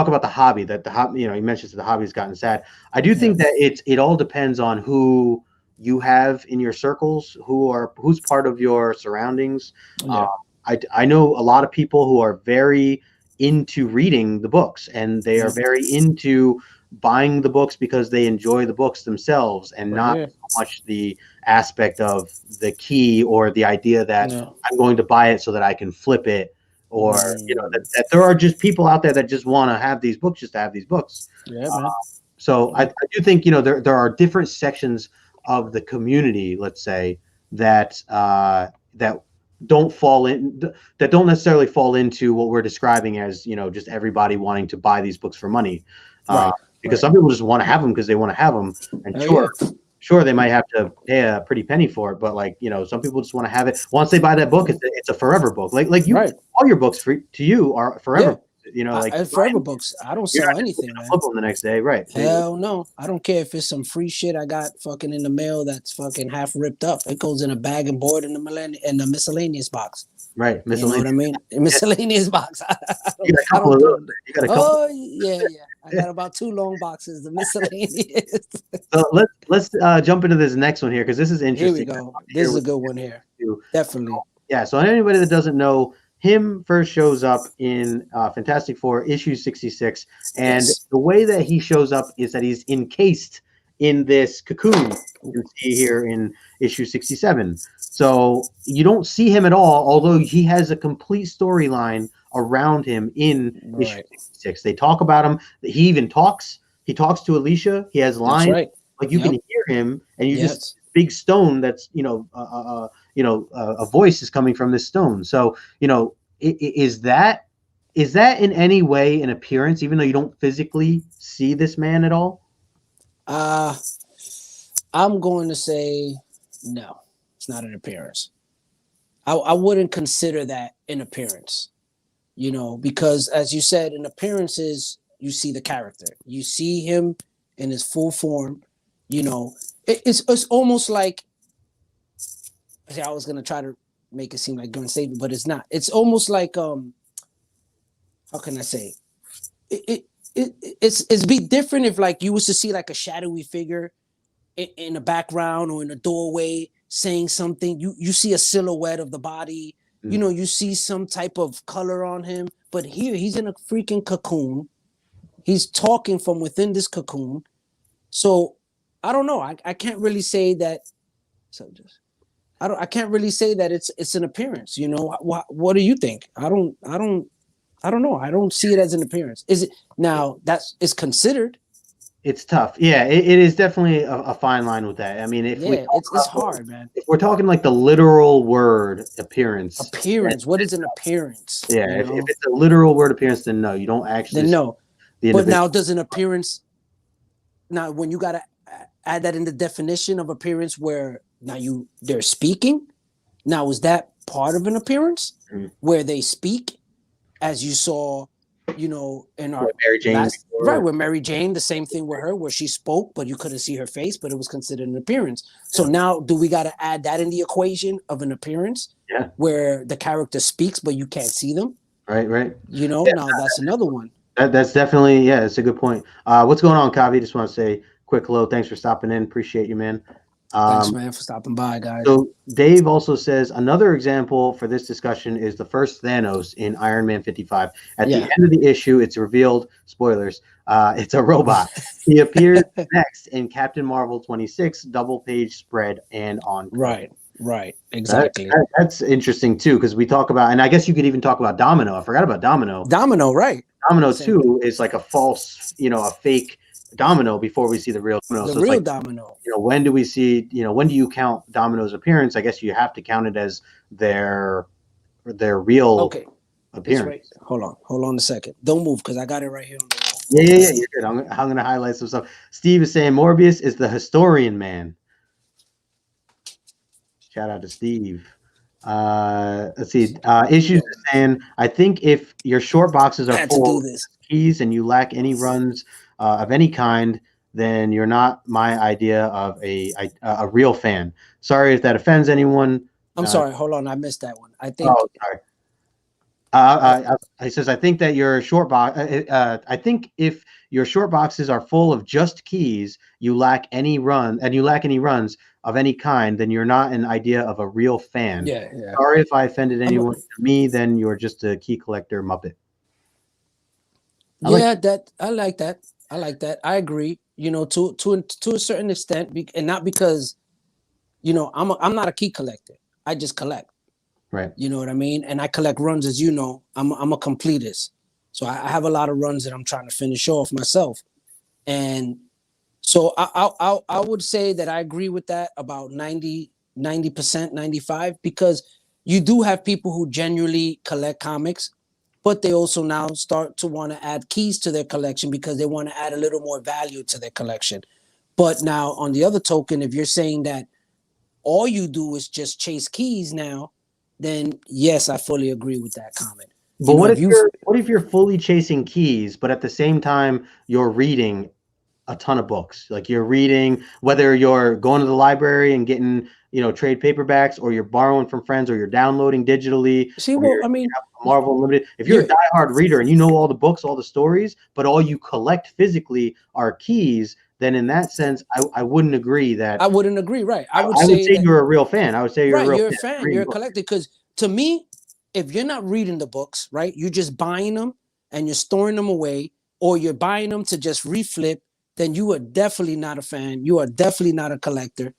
about the hobby, that the hobby, he mentions that the hobby has gotten sad. I do think that it all depends on who you have in your circles, who's part of your surroundings. I know a lot of people who are very into reading the books, and they are very into buying the books because they enjoy the books themselves, and not so much the aspect of the key or the idea that I'm going to buy it so that I can flip it, or that there are just people out there that just want to have these books just to have these books. So I do think there are different sections of the community, let's say, that don't necessarily fall into what we're describing as just everybody wanting to buy these books for money, because some people just want to have them because they want to have them, and sure they might have to pay a pretty penny for it, but some people just want to have it. Once they buy that book, it's a forever book. Like you, all your books to you are forever. Forever books. I don't sell anything, man. Flip them the next day, right? Hell no. I don't care if it's some free shit I got fucking in the mail that's fucking half ripped up. It goes in a bag and board in the miscellaneous box. Right, miscellaneous. You know what I mean? Miscellaneous box. You got a couple of those. Oh yeah. I got about 2 long boxes. The miscellaneous. So let's jump into this next one here, because this is interesting. Here we go. This is a good one here. Definitely. Yeah. So anybody that doesn't know, him first shows up in Fantastic Four issue 66, and the way that he shows up is that he's encased in this cocoon you can see here in issue 67. So you don't see him at all, although he has a complete storyline around him in issue 66. They talk about him. He even talks. He talks to Alicia. He has lines. Like you can hear him, and you just big stone that's a voice is coming from this stone. So is that in any way an appearance, even though you don't physically see this man at all? I'm going to say no, it's not an appearance. I wouldn't consider that an appearance, because as you said, an appearance is you see the character, you see him in his full form. It's almost like, I was gonna try to make it seem like Gun Statement, but it's not. It's almost like how can I say? It's be different if like you was to see like a shadowy figure in the background or in a doorway saying something. You see a silhouette of the body. You see some type of color on him. But here he's in a freaking cocoon. He's talking from within this cocoon. So I don't know. I can't really say that. I can't really say that it's an appearance. What do you think? I don't know. I don't see it as an appearance. Is it now? It's considered. It's tough. Yeah, it is definitely a fine line with that. I mean, it's hard, man. If we're talking like the literal word appearance. What is an appearance? Yeah, if it's a literal word appearance, then no, you don't actually. Then no. But now, does an appearance? Now, when you gotta add that in the definition of appearance, where now they're speaking. Now, is that part of an appearance where they speak, as you saw, in our Mary Jane, with Mary Jane, the same thing with her, where she spoke, but you couldn't see her face, but it was considered an appearance. So now, do we got to add that in the equation of an appearance? Yeah, where the character speaks, but you can't see them. Right. Now that's another one. That's definitely, that's a good point. What's going on, Kavi? Just want to say quick hello. Thanks for stopping in. Appreciate you, man. Thanks, man, for stopping by, guys. So Dave also says another example for this discussion is the first Thanos in Iron Man 55. At the end of the issue, it's revealed, spoilers, it's a robot. He appears next in Captain Marvel 26, double page spread and on cover. Right, exactly. That's interesting too, because we talk about, and I guess you could even talk about Domino. I forgot about Domino. Right. Domino too is like a false, a fake Domino before we see the real Domino. The real Domino. When do we see, when do you count Domino's appearance? I guess you have to count it as their real appearance. Right. Hold on a second. Don't move because I got it right here on the wall. Yeah, you're good. I'm going to highlight some stuff. Steve is saying Morbius is the historian man. Shout out to Steve. Let's see. Issues is saying, I think if your short boxes are full of keys and you lack any runs of any kind, then you're not my idea of a real fan. Sorry if that offends anyone. I'm sorry. Hold on. I missed that one. I think. Oh, sorry. He says, I think that your short box. I think if your short boxes are full of just keys, you lack any runs of any kind, then you're not an idea of a real fan. Yeah. Sorry if I offended anyone. To me, then you're just a key collector muppet. I like that. I agree. To a certain extent, and not because, I'm not a key collector. I just collect. Right. You know what I mean? And I collect runs, as you know. I'm a completist. So I have a lot of runs that I'm trying to finish off myself. And so I would say that I agree with that about 90%, 95%, because you do have people who genuinely collect comics, but they also now start to want to add keys to their collection because they want to add a little more value to their collection. But now, on the other token, if you're saying that all you do is just chase keys now, then yes, I fully agree with that comment. But what if you're fully chasing keys, but at the same time you're reading a ton of books? Like you're reading, whether you're going to the library and getting, trade paperbacks, or you're borrowing from friends, or you're downloading digitally. See, well, I mean, Marvel Unlimited. If you're a diehard reader and you know all the books, all the stories, but all you collect physically are keys, then in that sense, I wouldn't agree that. I wouldn't agree, right? I would say you're a real fan. I would say you're a real fan. You're a collector, because to me, if you're not reading the books, right, you're just buying them and you're storing them away, or you're buying them to just reflip, then you are definitely not a fan. You are definitely not a collector,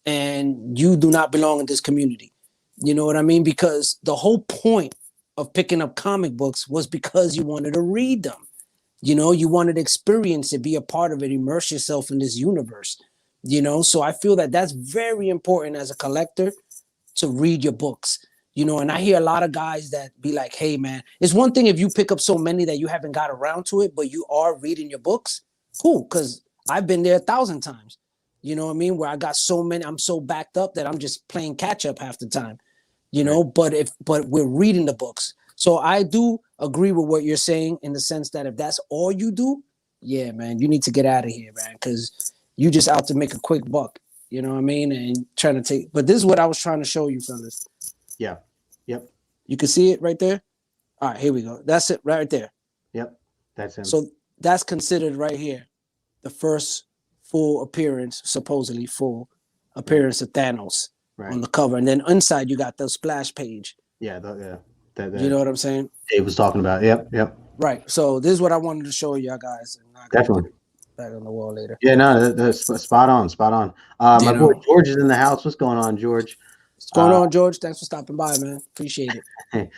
and you do not belong in this community. You know what I mean? Because the whole point of picking up comic books was because you wanted to read them. You wanted to experience it, be a part of it, immerse yourself in this universe. So I feel that that's very important as a collector, to read your books. And I hear a lot of guys that be like, hey, man, it's one thing if you pick up so many that you haven't got around to it, but you are reading your books. Cool, because I've been there 1,000 times. You know what I mean? Where I got so many, I'm so backed up that I'm just playing catch up half the time. But we're reading the books. So I do agree with what you're saying, in the sense that if that's all you do, yeah, man, you need to get out of here, man, because you just out to make a quick buck. You know what I mean? And trying to take, but this is what I was trying to show you, fellas. Yeah. Yep. You can see it right there. All right, here we go. That's it right there. Yep. That's him. So that's considered right here the first full appearance, supposedly full appearance of Thanos on the cover. And then inside you got the splash page. Yeah. You know what I'm saying? Dave was talking about. Yep. Right. So this is what I wanted to show y'all guys. Definitely. Back on the wall later. Yeah, no, that's spot on. My boy George is in the house. What's going on, George? What's going on, George? Thanks for stopping by, man. Appreciate it.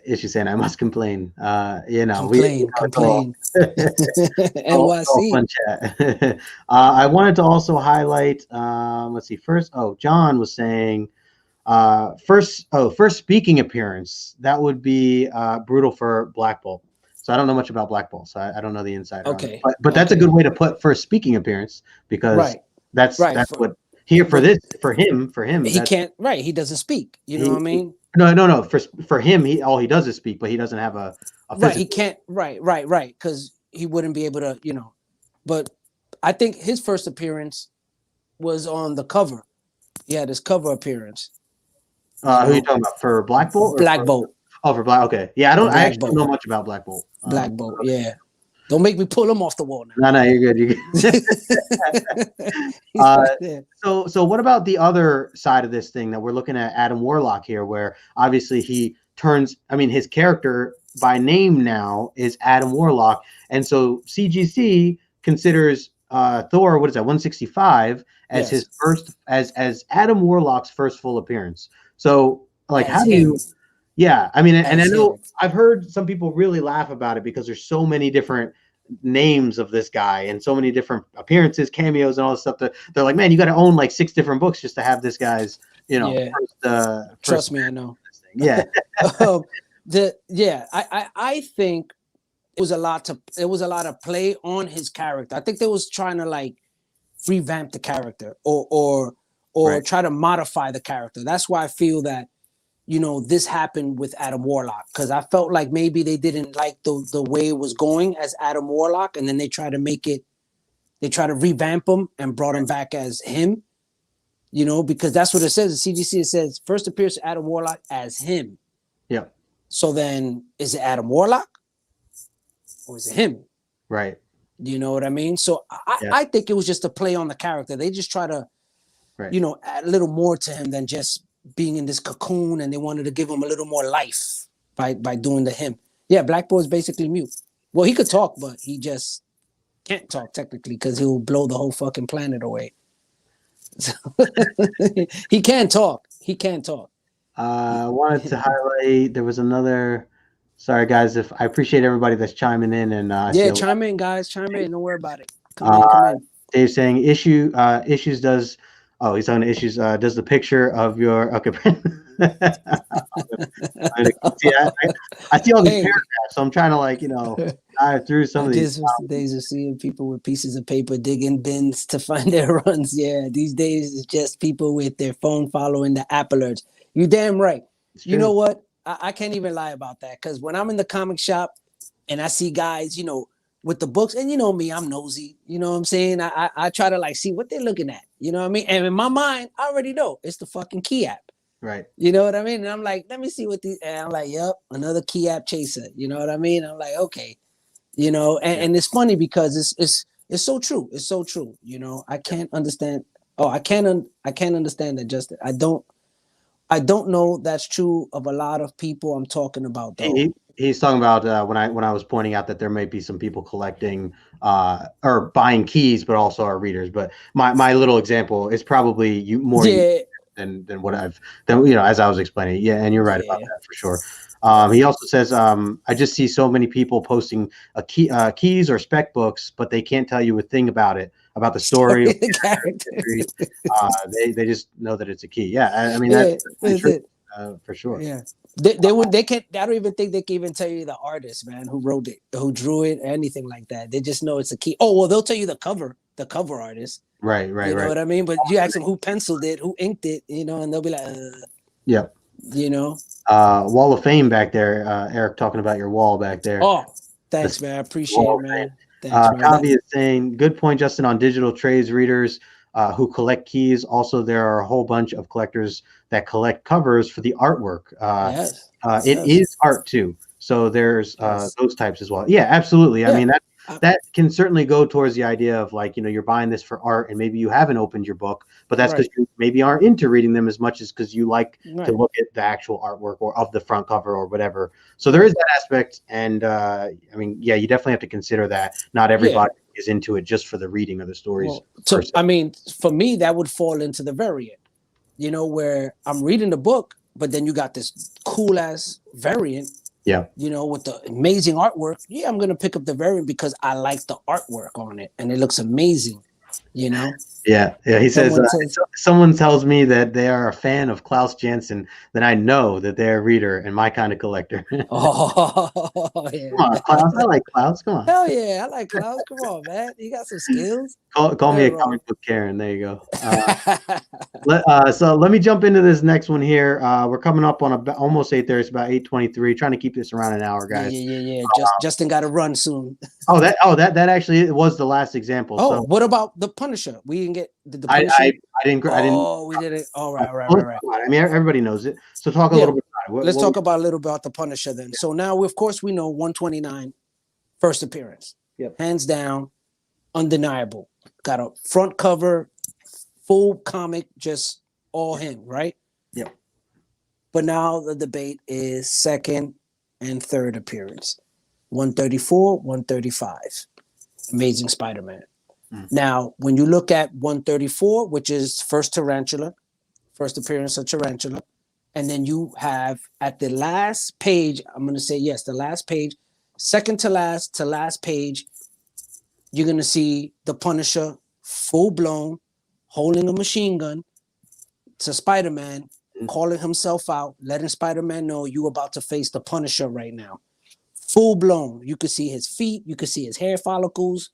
Is she saying I must complain? Complain. NYC. Fun chat. I wanted to also highlight. Let's see. First, John was saying, first speaking appearance. That would be brutal for Black Bolt. So I don't know much about Black Bolt, so I don't know the inside. Okay, but that's a good way to put first speaking appearance, because that's what here for him. He can't. Right, he doesn't speak. You know what I mean? No. For him, all he does is speak, but he doesn't have a right. He can't. Right. Because he wouldn't be able to. But I think his first appearance was on the cover. He had his cover appearance. Who are you talking about, for Black Bolt? Black Bolt. Oh, for Black. Okay. Yeah, I actually don't know much about Black Bolt. Black Bolt. Yeah. Don't make me pull him off the wall No, now. no, you're good. So what about the other side of this thing that we're looking at Adam Warlock here, where obviously he turns, I mean, his character by name now is Adam Warlock. And so CGC considers Thor, what is that, 165 as his first, as Adam Warlock's first full appearance. So like, how do you, yeah, I mean, and I know I've heard some people really laugh about it because there's so many different names of this guy and so many different appearances, cameos, and all this stuff that they're like, man, you got to own like 6 different books just to have this guy's, you know, trust me, I know. Yeah. I think it was a lot of play on his character. I think they was trying to like revamp the character or try to modify the character. That's why I feel that, you know, this happened with Adam Warlock, because I felt like maybe they didn't like the way it was going as Adam Warlock, and then they try to revamp him and brought him back as him, you know, because that's what it says. The CGC, it says first appears Adam Warlock as him. Yeah. So then is it Adam Warlock or is it him? Right. You know what I mean? So I think it was just a play on the character. They just try to, you know, add a little more to him than just being in this cocoon, and they wanted to give him a little more life by doing the him. Yeah, Black Boy's basically mute. Well, he could talk, but he just can't talk technically because he'll blow the whole fucking planet away. So he can't talk. He can't talk. I wanted to highlight, there was another, sorry guys, if I appreciate everybody that's chiming in, and chime in, guys, chime in, don't worry about it. Come in. Dave's saying issues does, oh, he's on issues, does the picture of your, okay. I see all these paragraphs, so I'm trying to, like, you know, dive through some of these. The days of seeing people with pieces of paper digging bins to find their runs. Yeah, these days it's just people with their phone following the app alerts. You damn right. You know what? I can't even lie about that, because when I'm in the comic shop and I see guys, you know, with the books, and you know me, I'm nosy. You know what I'm saying? I try to like see what they're looking at. You know what I mean? And in my mind, I already know it's the fucking key app. Right. You know what I mean? And I'm like, let me see what these. And I'm like, yep, another key app chaser. You know what I mean? I'm like, okay. You know, and it's funny because it's so true. It's so true. You know, I can't understand. Oh, I can't understand that, Justin. I don't know that's true of a lot of people I'm talking about, though. He's talking about when I was pointing out that there might be some people collecting or buying keys, but also are readers. But my little example is probably more than what I've done, you know, as I was explaining. Yeah, and you're right about that for sure. He also says, I just see so many people posting keys or spec books, but they can't tell you a thing about it, about the story. They just know that it's a key. Yeah, I mean, that's true, for sure. Yeah. They can't. I don't even think they can even tell you the artist, man, who wrote it, who drew it, anything like that. They just know it's a key. Oh, well, they'll tell you the cover artist. Right. You know what I mean? But you ask them who penciled it, who inked it, you know, and they'll be like, yeah. You know, Wall of Fame back there, Eric, talking about your wall back there. Oh, thanks, man. I appreciate it, man. Thanks, Copy is saying, good point, Justin, on digital trades readers who collect keys. Also, there are a whole bunch of collectors that collect covers for the artwork. It is art too. So there's those types as well. Yeah, absolutely. I mean, that can certainly go towards the idea of, like, you know, you're buying this for art and maybe you haven't opened your book, but that's because you maybe aren't into reading them as much as because you like to look at the actual artwork or of the front cover or whatever. So there is that aspect. And I mean, yeah, you definitely have to consider that not everybody is into it just for the reading of the stories. Well, so, I mean, for me, that would fall into the variant, you know, where I'm reading the book, but then you got this cool ass variant. Yeah, you know, with the amazing artwork. Yeah, I'm gonna pick up the variant because I like the artwork on it and it looks amazing. You know. Yeah. He says, someone tells me that they are a fan of Klaus Janson, then I know that they're a reader and my kind of collector. Oh, yeah. Come on, Klaus. I like Klaus. Come on. Hell yeah, I like Klaus. Come on, man. You got some skills. Call me a comic book Karen. There you go. So let me jump into this next one here. We're coming up on almost 8:30. It's about 8:23. Trying to keep this around an hour, guys. Yeah. Justin got to run soon. that actually was the last example. Oh, so. What about the Punisher? We didn't get the Punisher. I didn't. Oh, we did it. All right. I mean, everybody knows it. So talk a little bit about it. Let's talk about a little about the Punisher then. So now, of course, we know 129 first appearance. hands down, undeniable. Got a front cover, full comic, just all him, right? Yep. But now the debate is second and third appearance. 134, 135. Amazing Spider-Man. Now, when you look at 134, which is first appearance of Tarantula, and then you have at the last page, I'm going to say yes, the last page, second to last page, you're going to see the Punisher full blown, holding a machine gun to Spider-Man, calling himself out, letting Spider-Man know you about to face the Punisher right now. Full blown. You could see his feet, you could see his hair follicles,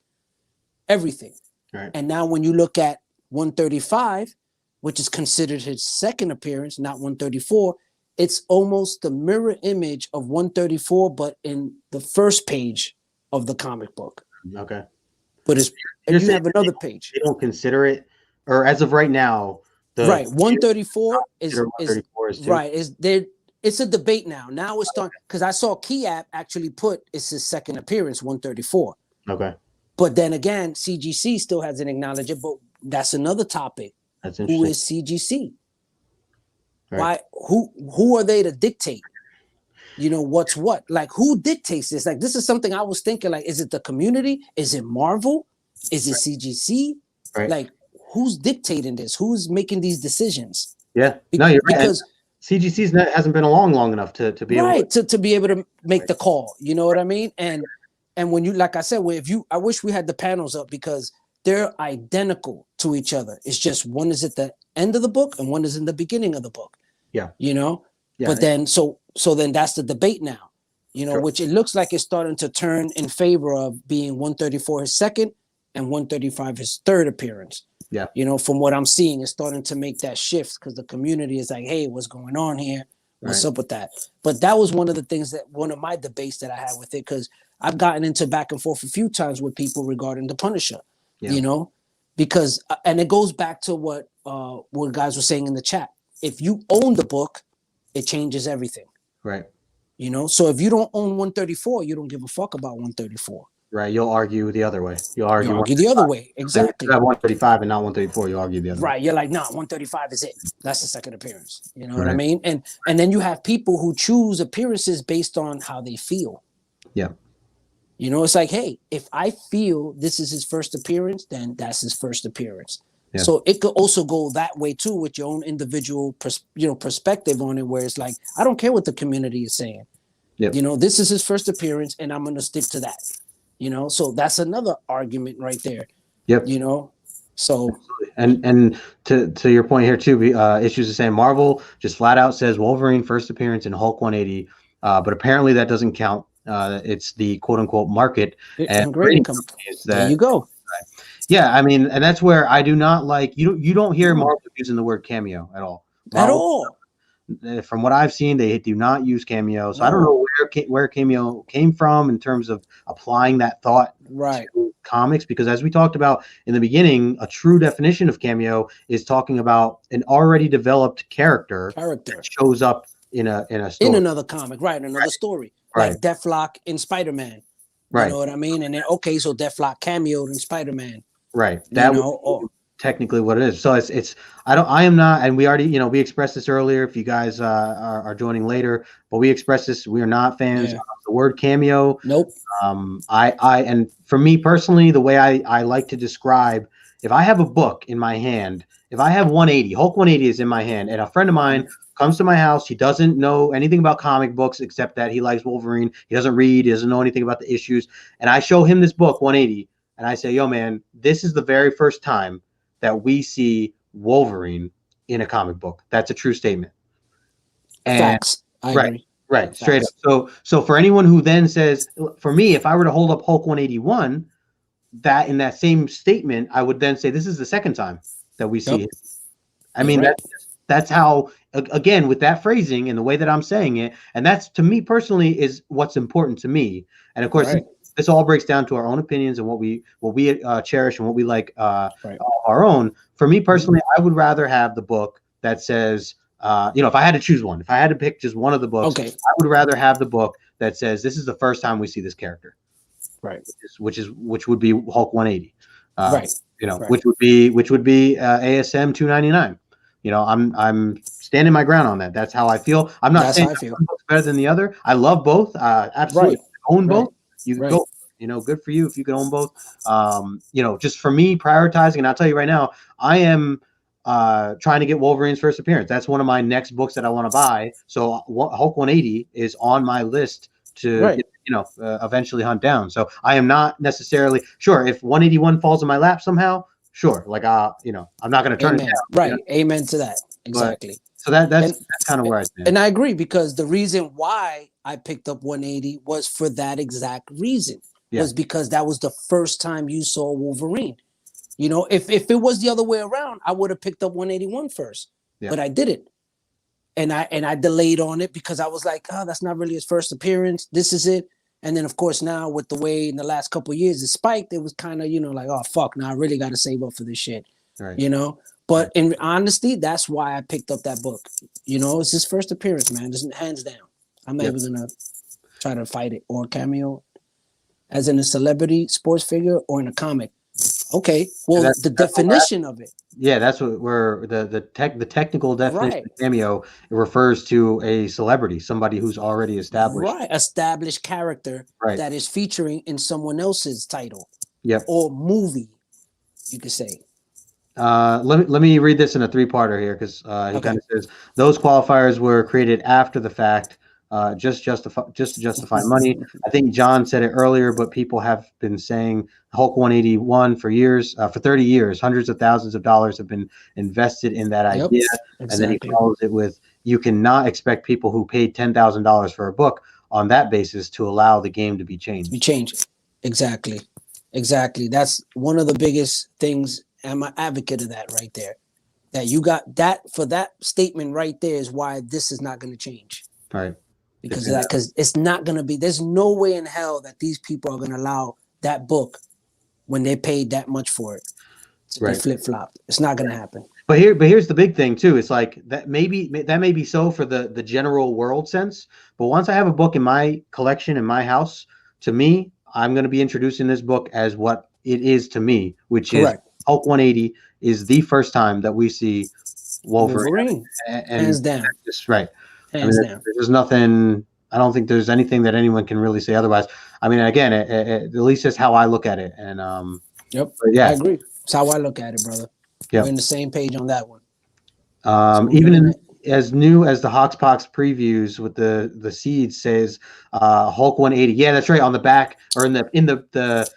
everything. Right. And now when you look at 135, which is considered his second appearance, not 134, it's almost the mirror image of 134, but in the first page of the comic book. Okay. But you have another page. They don't consider it, or as of right now, right. 134 is right. It's a debate now. Now it's starting because I saw Kiap actually put it's his second appearance, 134. Okay. But then again, CGC still hasn't acknowledged it, but that's another topic. That's interesting. Who is CGC? Right. Why? Who are they to dictate? You know, what's what? Like, who dictates this? Like, this is something I was thinking, like, is it the community? Is it Marvel? Is it CGC? Right. Like, who's dictating this? Who's making these decisions? Yeah. No, you're right. Because CGC's hasn't been along long enough to be able to be able to make the call. You know what I mean? And when you, like I said, I wish we had the panels up because they're identical to each other. It's just one is at the end of the book and one is in the beginning of the book. Yeah. You know? Yeah. But then so then that's the debate now, you know, which it looks like it's starting to turn in favor of being 134 his second and 135 his third appearance. Yeah. You know, from what I'm seeing, it's starting to make that shift because the community is like, hey, what's going on here? What's up with that? But that was one of the things that one of my debates that I had with it, because I've gotten into back and forth a few times with people regarding the Punisher, you know, because and it goes back to what guys were saying in the chat. If you own the book, it changes everything. Right. You know, so if you don't own 134, you don't give a fuck about 134. Right. You'll argue the other way. You'll argue the other way. Exactly. You have 135 and not 134. You argue the other way. Right. You're like, nah, 135 is it. That's the second appearance. You know what I mean? And then you have people who choose appearances based on how they feel. Yeah. You know, it's like, hey, if I feel this is his first appearance, then that's his first appearance. Yeah. So it could also go that way too, with your own individual, perspective on it, where it's like, I don't care what the community is saying. Yep. You know, this is his first appearance, and I'm going to stick to that. You know, so that's another argument right there. Yep. You know, so and to your point here too, Issues is saying Marvel just flat out says Wolverine first appearance in Hulk 180, but apparently that doesn't count. It's the quote unquote market. And there you go. Yeah, I mean, and that's where I do not like you don't hear Marvel using the word cameo at all. From what I've seen, they do not use cameo. So I don't know where cameo came from in terms of applying that thought to comics, because as we talked about in the beginning, a true definition of cameo is talking about an already developed character that shows up in a story. In another comic, another story. Like Deathlock in Spider-Man. You know what I mean? And then so Deathlock cameoed in Spider-Man. Right. That technically what it is. So I am not, and we already, we expressed this earlier if you guys are joining later, but we expressed this, we are not fans of the word cameo. Nope. And for me personally, the way I like to describe, if I have a book in my hand, if I have 180, Hulk 180 is in my hand, and a friend of mine comes to my house, he doesn't know anything about comic books except that he likes Wolverine, he doesn't read, he doesn't know anything about the issues, and I show him this book 180, and I say, yo man, this is the very first time that we see Wolverine in a comic book. That's a true statement. And facts. I agree. Right. Facts. Straight up. So for anyone who then says, for me, if I were to hold up Hulk 181, that in that same statement, I would then say this is the second time that we see it. I mean, that's how, again, with that phrasing and the way that I'm saying it, and that's, to me personally, is what's important to me. And of course, this all breaks down to our own opinions and what we cherish and what we like our own. For me personally, I would rather have the book that says, if I had to choose one, if I had to pick just one of the books, I would rather have the book that says this is the first time we see this character. Right. Which would be Hulk 180. Right. You know, which would be ASM 299. You know, I'm standing my ground on that. That's how I feel. I'm not saying one book's better than the other. I love both. Absolutely, own both. You can go. You know, good for you if you can own both. You know, just for me prioritizing, and I'll tell you right now, I am trying to get Wolverine's first appearance. That's one of my next books that I want to buy. So Hulk 180 is on my list to eventually hunt down. So I am not necessarily sure if 181 falls in my lap somehow. Sure, like you know, I'm not going to turn it down. Right, you know? Amen to that. Exactly. So that's kind of where I stand. And I agree, because the reason why I picked up 180 was for that exact reason. Was because that was the first time you saw Wolverine. You know, if it was the other way around, I would have picked up 181 first, but I didn't. And I delayed on it because I was like, oh, that's not really his first appearance. This is it. And then, of course, now with the way in the last couple of years it spiked, it was kind of, you know, like, oh, fuck, now I really got to save up for this shit, you know? But in honesty, that's why I picked up that book. You know, it's his first appearance, man. Just hands down. I'm not even going to try to fight it or cameo as in a celebrity sports figure or in a comic. Okay, well, the definition of it. Yeah, that's what we're the technical definition of cameo. It refers to a celebrity, somebody who's already established. Right, established character that is featuring in someone else's title. Yep. Or movie, you could say. Let me read this in a three-parter here, because he kind of says those qualifiers were created after the fact. Just to justify money. I think John said it earlier, but people have been saying Hulk 181 for years, for 30 years. Hundreds of thousands of dollars have been invested in that idea. And then he follows it with, you cannot expect people who paid $10,000 for a book on that basis to allow the game to be changed. Exactly. That's one of the biggest things. I'm an advocate of that right there. That you got that for that statement right there is why this is not going to change. Right. Because of that, because it's not going to be, there's no way in hell that these people are going to allow that book when they paid that much for it to be flip-flopped. It's not going to happen. But here's the big thing too. It's like that may be so for the general world sense, but once I have a book in my collection in my house, to me, I'm going to be introducing this book as what it is to me, which is Hulk 180 is the first time that we see Wolverine. And hands down. Just there's nothing. I don't think there's anything that anyone can really say otherwise. I mean, again, at least that's how I look at it. And I agree. That's how I look at it, brother. We're in the same page on that one. Even as new as the Hoxpox previews with the seeds says Hulk 180. Yeah, that's right. On the back or in the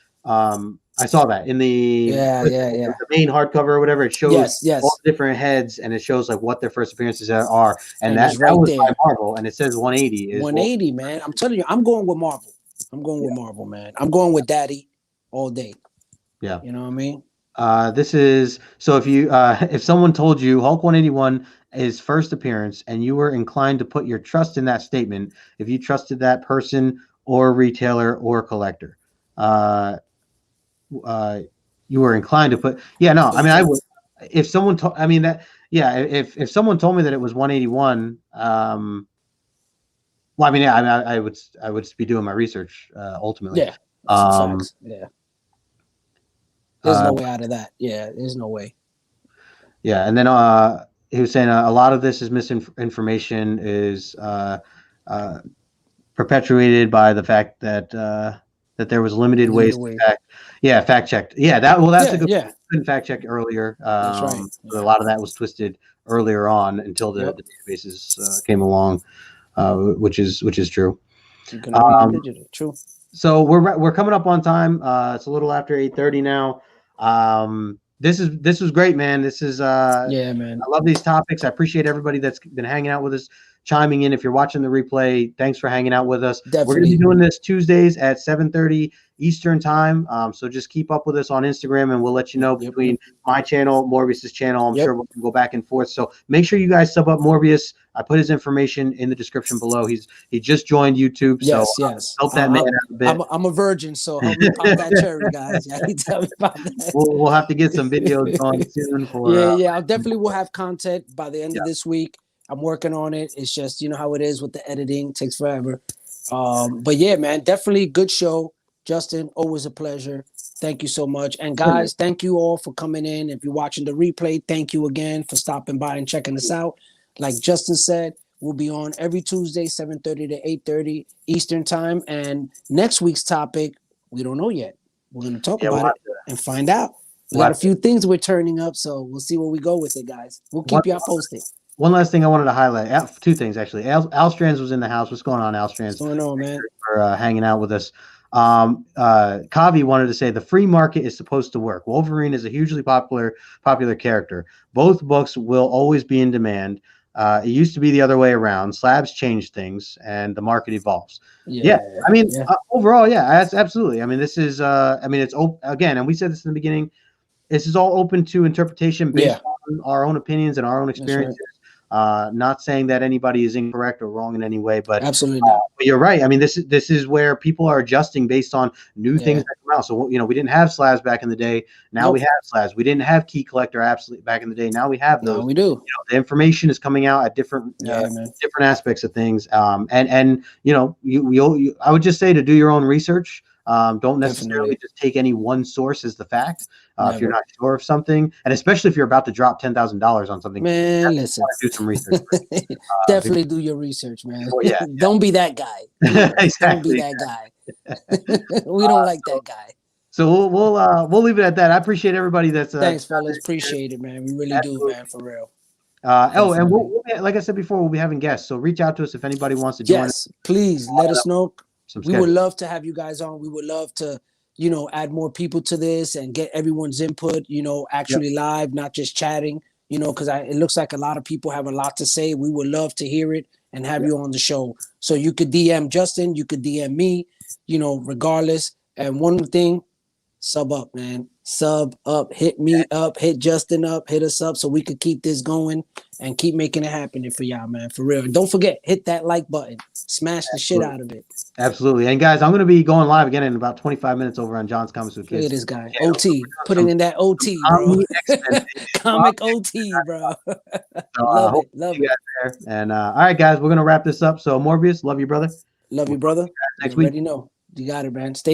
I saw that in the the main hardcover or whatever. It shows all the different heads, and it shows like what their first appearances are, and that was by Marvel, and it says 180 is 180, man. I'm telling you, I'm going with Marvel. I'm going with Marvel, man. I'm going with Daddy all day. Yeah, you know what I mean. This is so if someone told you Hulk 181 is first appearance, and you were inclined to put your trust in that statement, if you trusted that person or retailer or collector. You were inclined to put I mean I would if someone told if someone told me that it was 181 well I would be doing my research ultimately there's no way out of that. There's no way. And then he was saying a lot of this is misinformation is perpetuated by the fact that there was limited ways to fact checked. That's a good couldn't fact check earlier. That's right. A lot of that was twisted earlier on until the databases came along, which is true. True. So we're coming up on time. It's a little after 8:30 now. This was great, man. This is man. I love these topics. I appreciate everybody that's been hanging out with us, chiming in. If you're watching the replay, thanks for hanging out with us. Definitely. We're going to be doing this Tuesdays at 7:30 Eastern time. So just keep up with us on Instagram, and we'll let you know between my channel, Morbius's channel. I'm sure we'll go back and forth. So make sure you guys sub up Morbius. I put his information in the description below. He just joined YouTube. So help that man out a bit. I'm a virgin, so help me pop that cherry, guys. Tell me about that. We'll have to get some videos on soon. I definitely will have content by the end of this week. I'm working on it. It's just, you know how it is with the editing. It takes forever. But yeah, man, definitely good show. Justin, always a pleasure. Thank you so much. And guys, thank you all for coming in. If you're watching the replay, thank you again for stopping by and checking us out. Like Justin said, we'll be on every Tuesday, 7:30 to 8:30 Eastern time. And next week's topic, we don't know yet. We're going to talk about it and find out. We got a few things we're turning up, so we'll see where we go with it, guys. We'll keep y'all posted. One last thing I wanted to highlight. Two things, actually. Al Strands was in the house. What's going on, Al Strands? What's going on, man? Thanks for hanging out with us. Kavi wanted to say the free market is supposed to work. Wolverine is a hugely popular character. Both books will always be in demand. It used to be the other way around. Slabs change things, and the market evolves. I mean, overall, absolutely. I mean, this is, it's again, and we said this in the beginning. This is all open to interpretation based on our own opinions and our own experiences. Not saying that anybody is incorrect or wrong in any way, but absolutely not. But you're right. I mean, this is where people are adjusting based on new things that come out. So we didn't have slabs back in the day. Now we have slabs. We didn't have Key Collector absolutely back in the day. Now we have those. No, we do. The information is coming out at different aspects of things. I would just say to do your own research. Don't necessarily just take any one source as the fact. If you're not sure of something, and especially if you're about to drop $10,000 on something, man, listen, do some research. Definitely do your research, man. Well, Don't be that guy. Exactly. Don't be that guy. We don't like that guy. So we'll leave it at that. I appreciate everybody that's. Thanks, fellas. Appreciate it, man. We really do, man, for real. And we'll like I said before, we'll be having guests. So reach out to us if anybody wants to join. Yes, please let us know. We would love to have you guys on. We would love to, add more people to this and get everyone's input, actually live, not just chatting, because it looks like a lot of people have a lot to say. We would love to hear it and have you on the show. So you could DM Justin, you could DM me, regardless. And one thing, sub up, man. Sub up, hit me up, hit Justin up, hit us up so we could keep this going and keep making it happen for y'all, man, for real. And don't forget, hit that like button. Smash the shit out of it. Absolutely. And guys, I'm going to be going live again in about 25 minutes over on John's Comics with Kids. Look at this guy. OT. Putting in that OT, bro. Comic OT, bro. Love it. And all right, guys, we're going to wrap this up. So Morbius, love you, brother. Love you, brother. Next week. You already know. You got it, man. Stay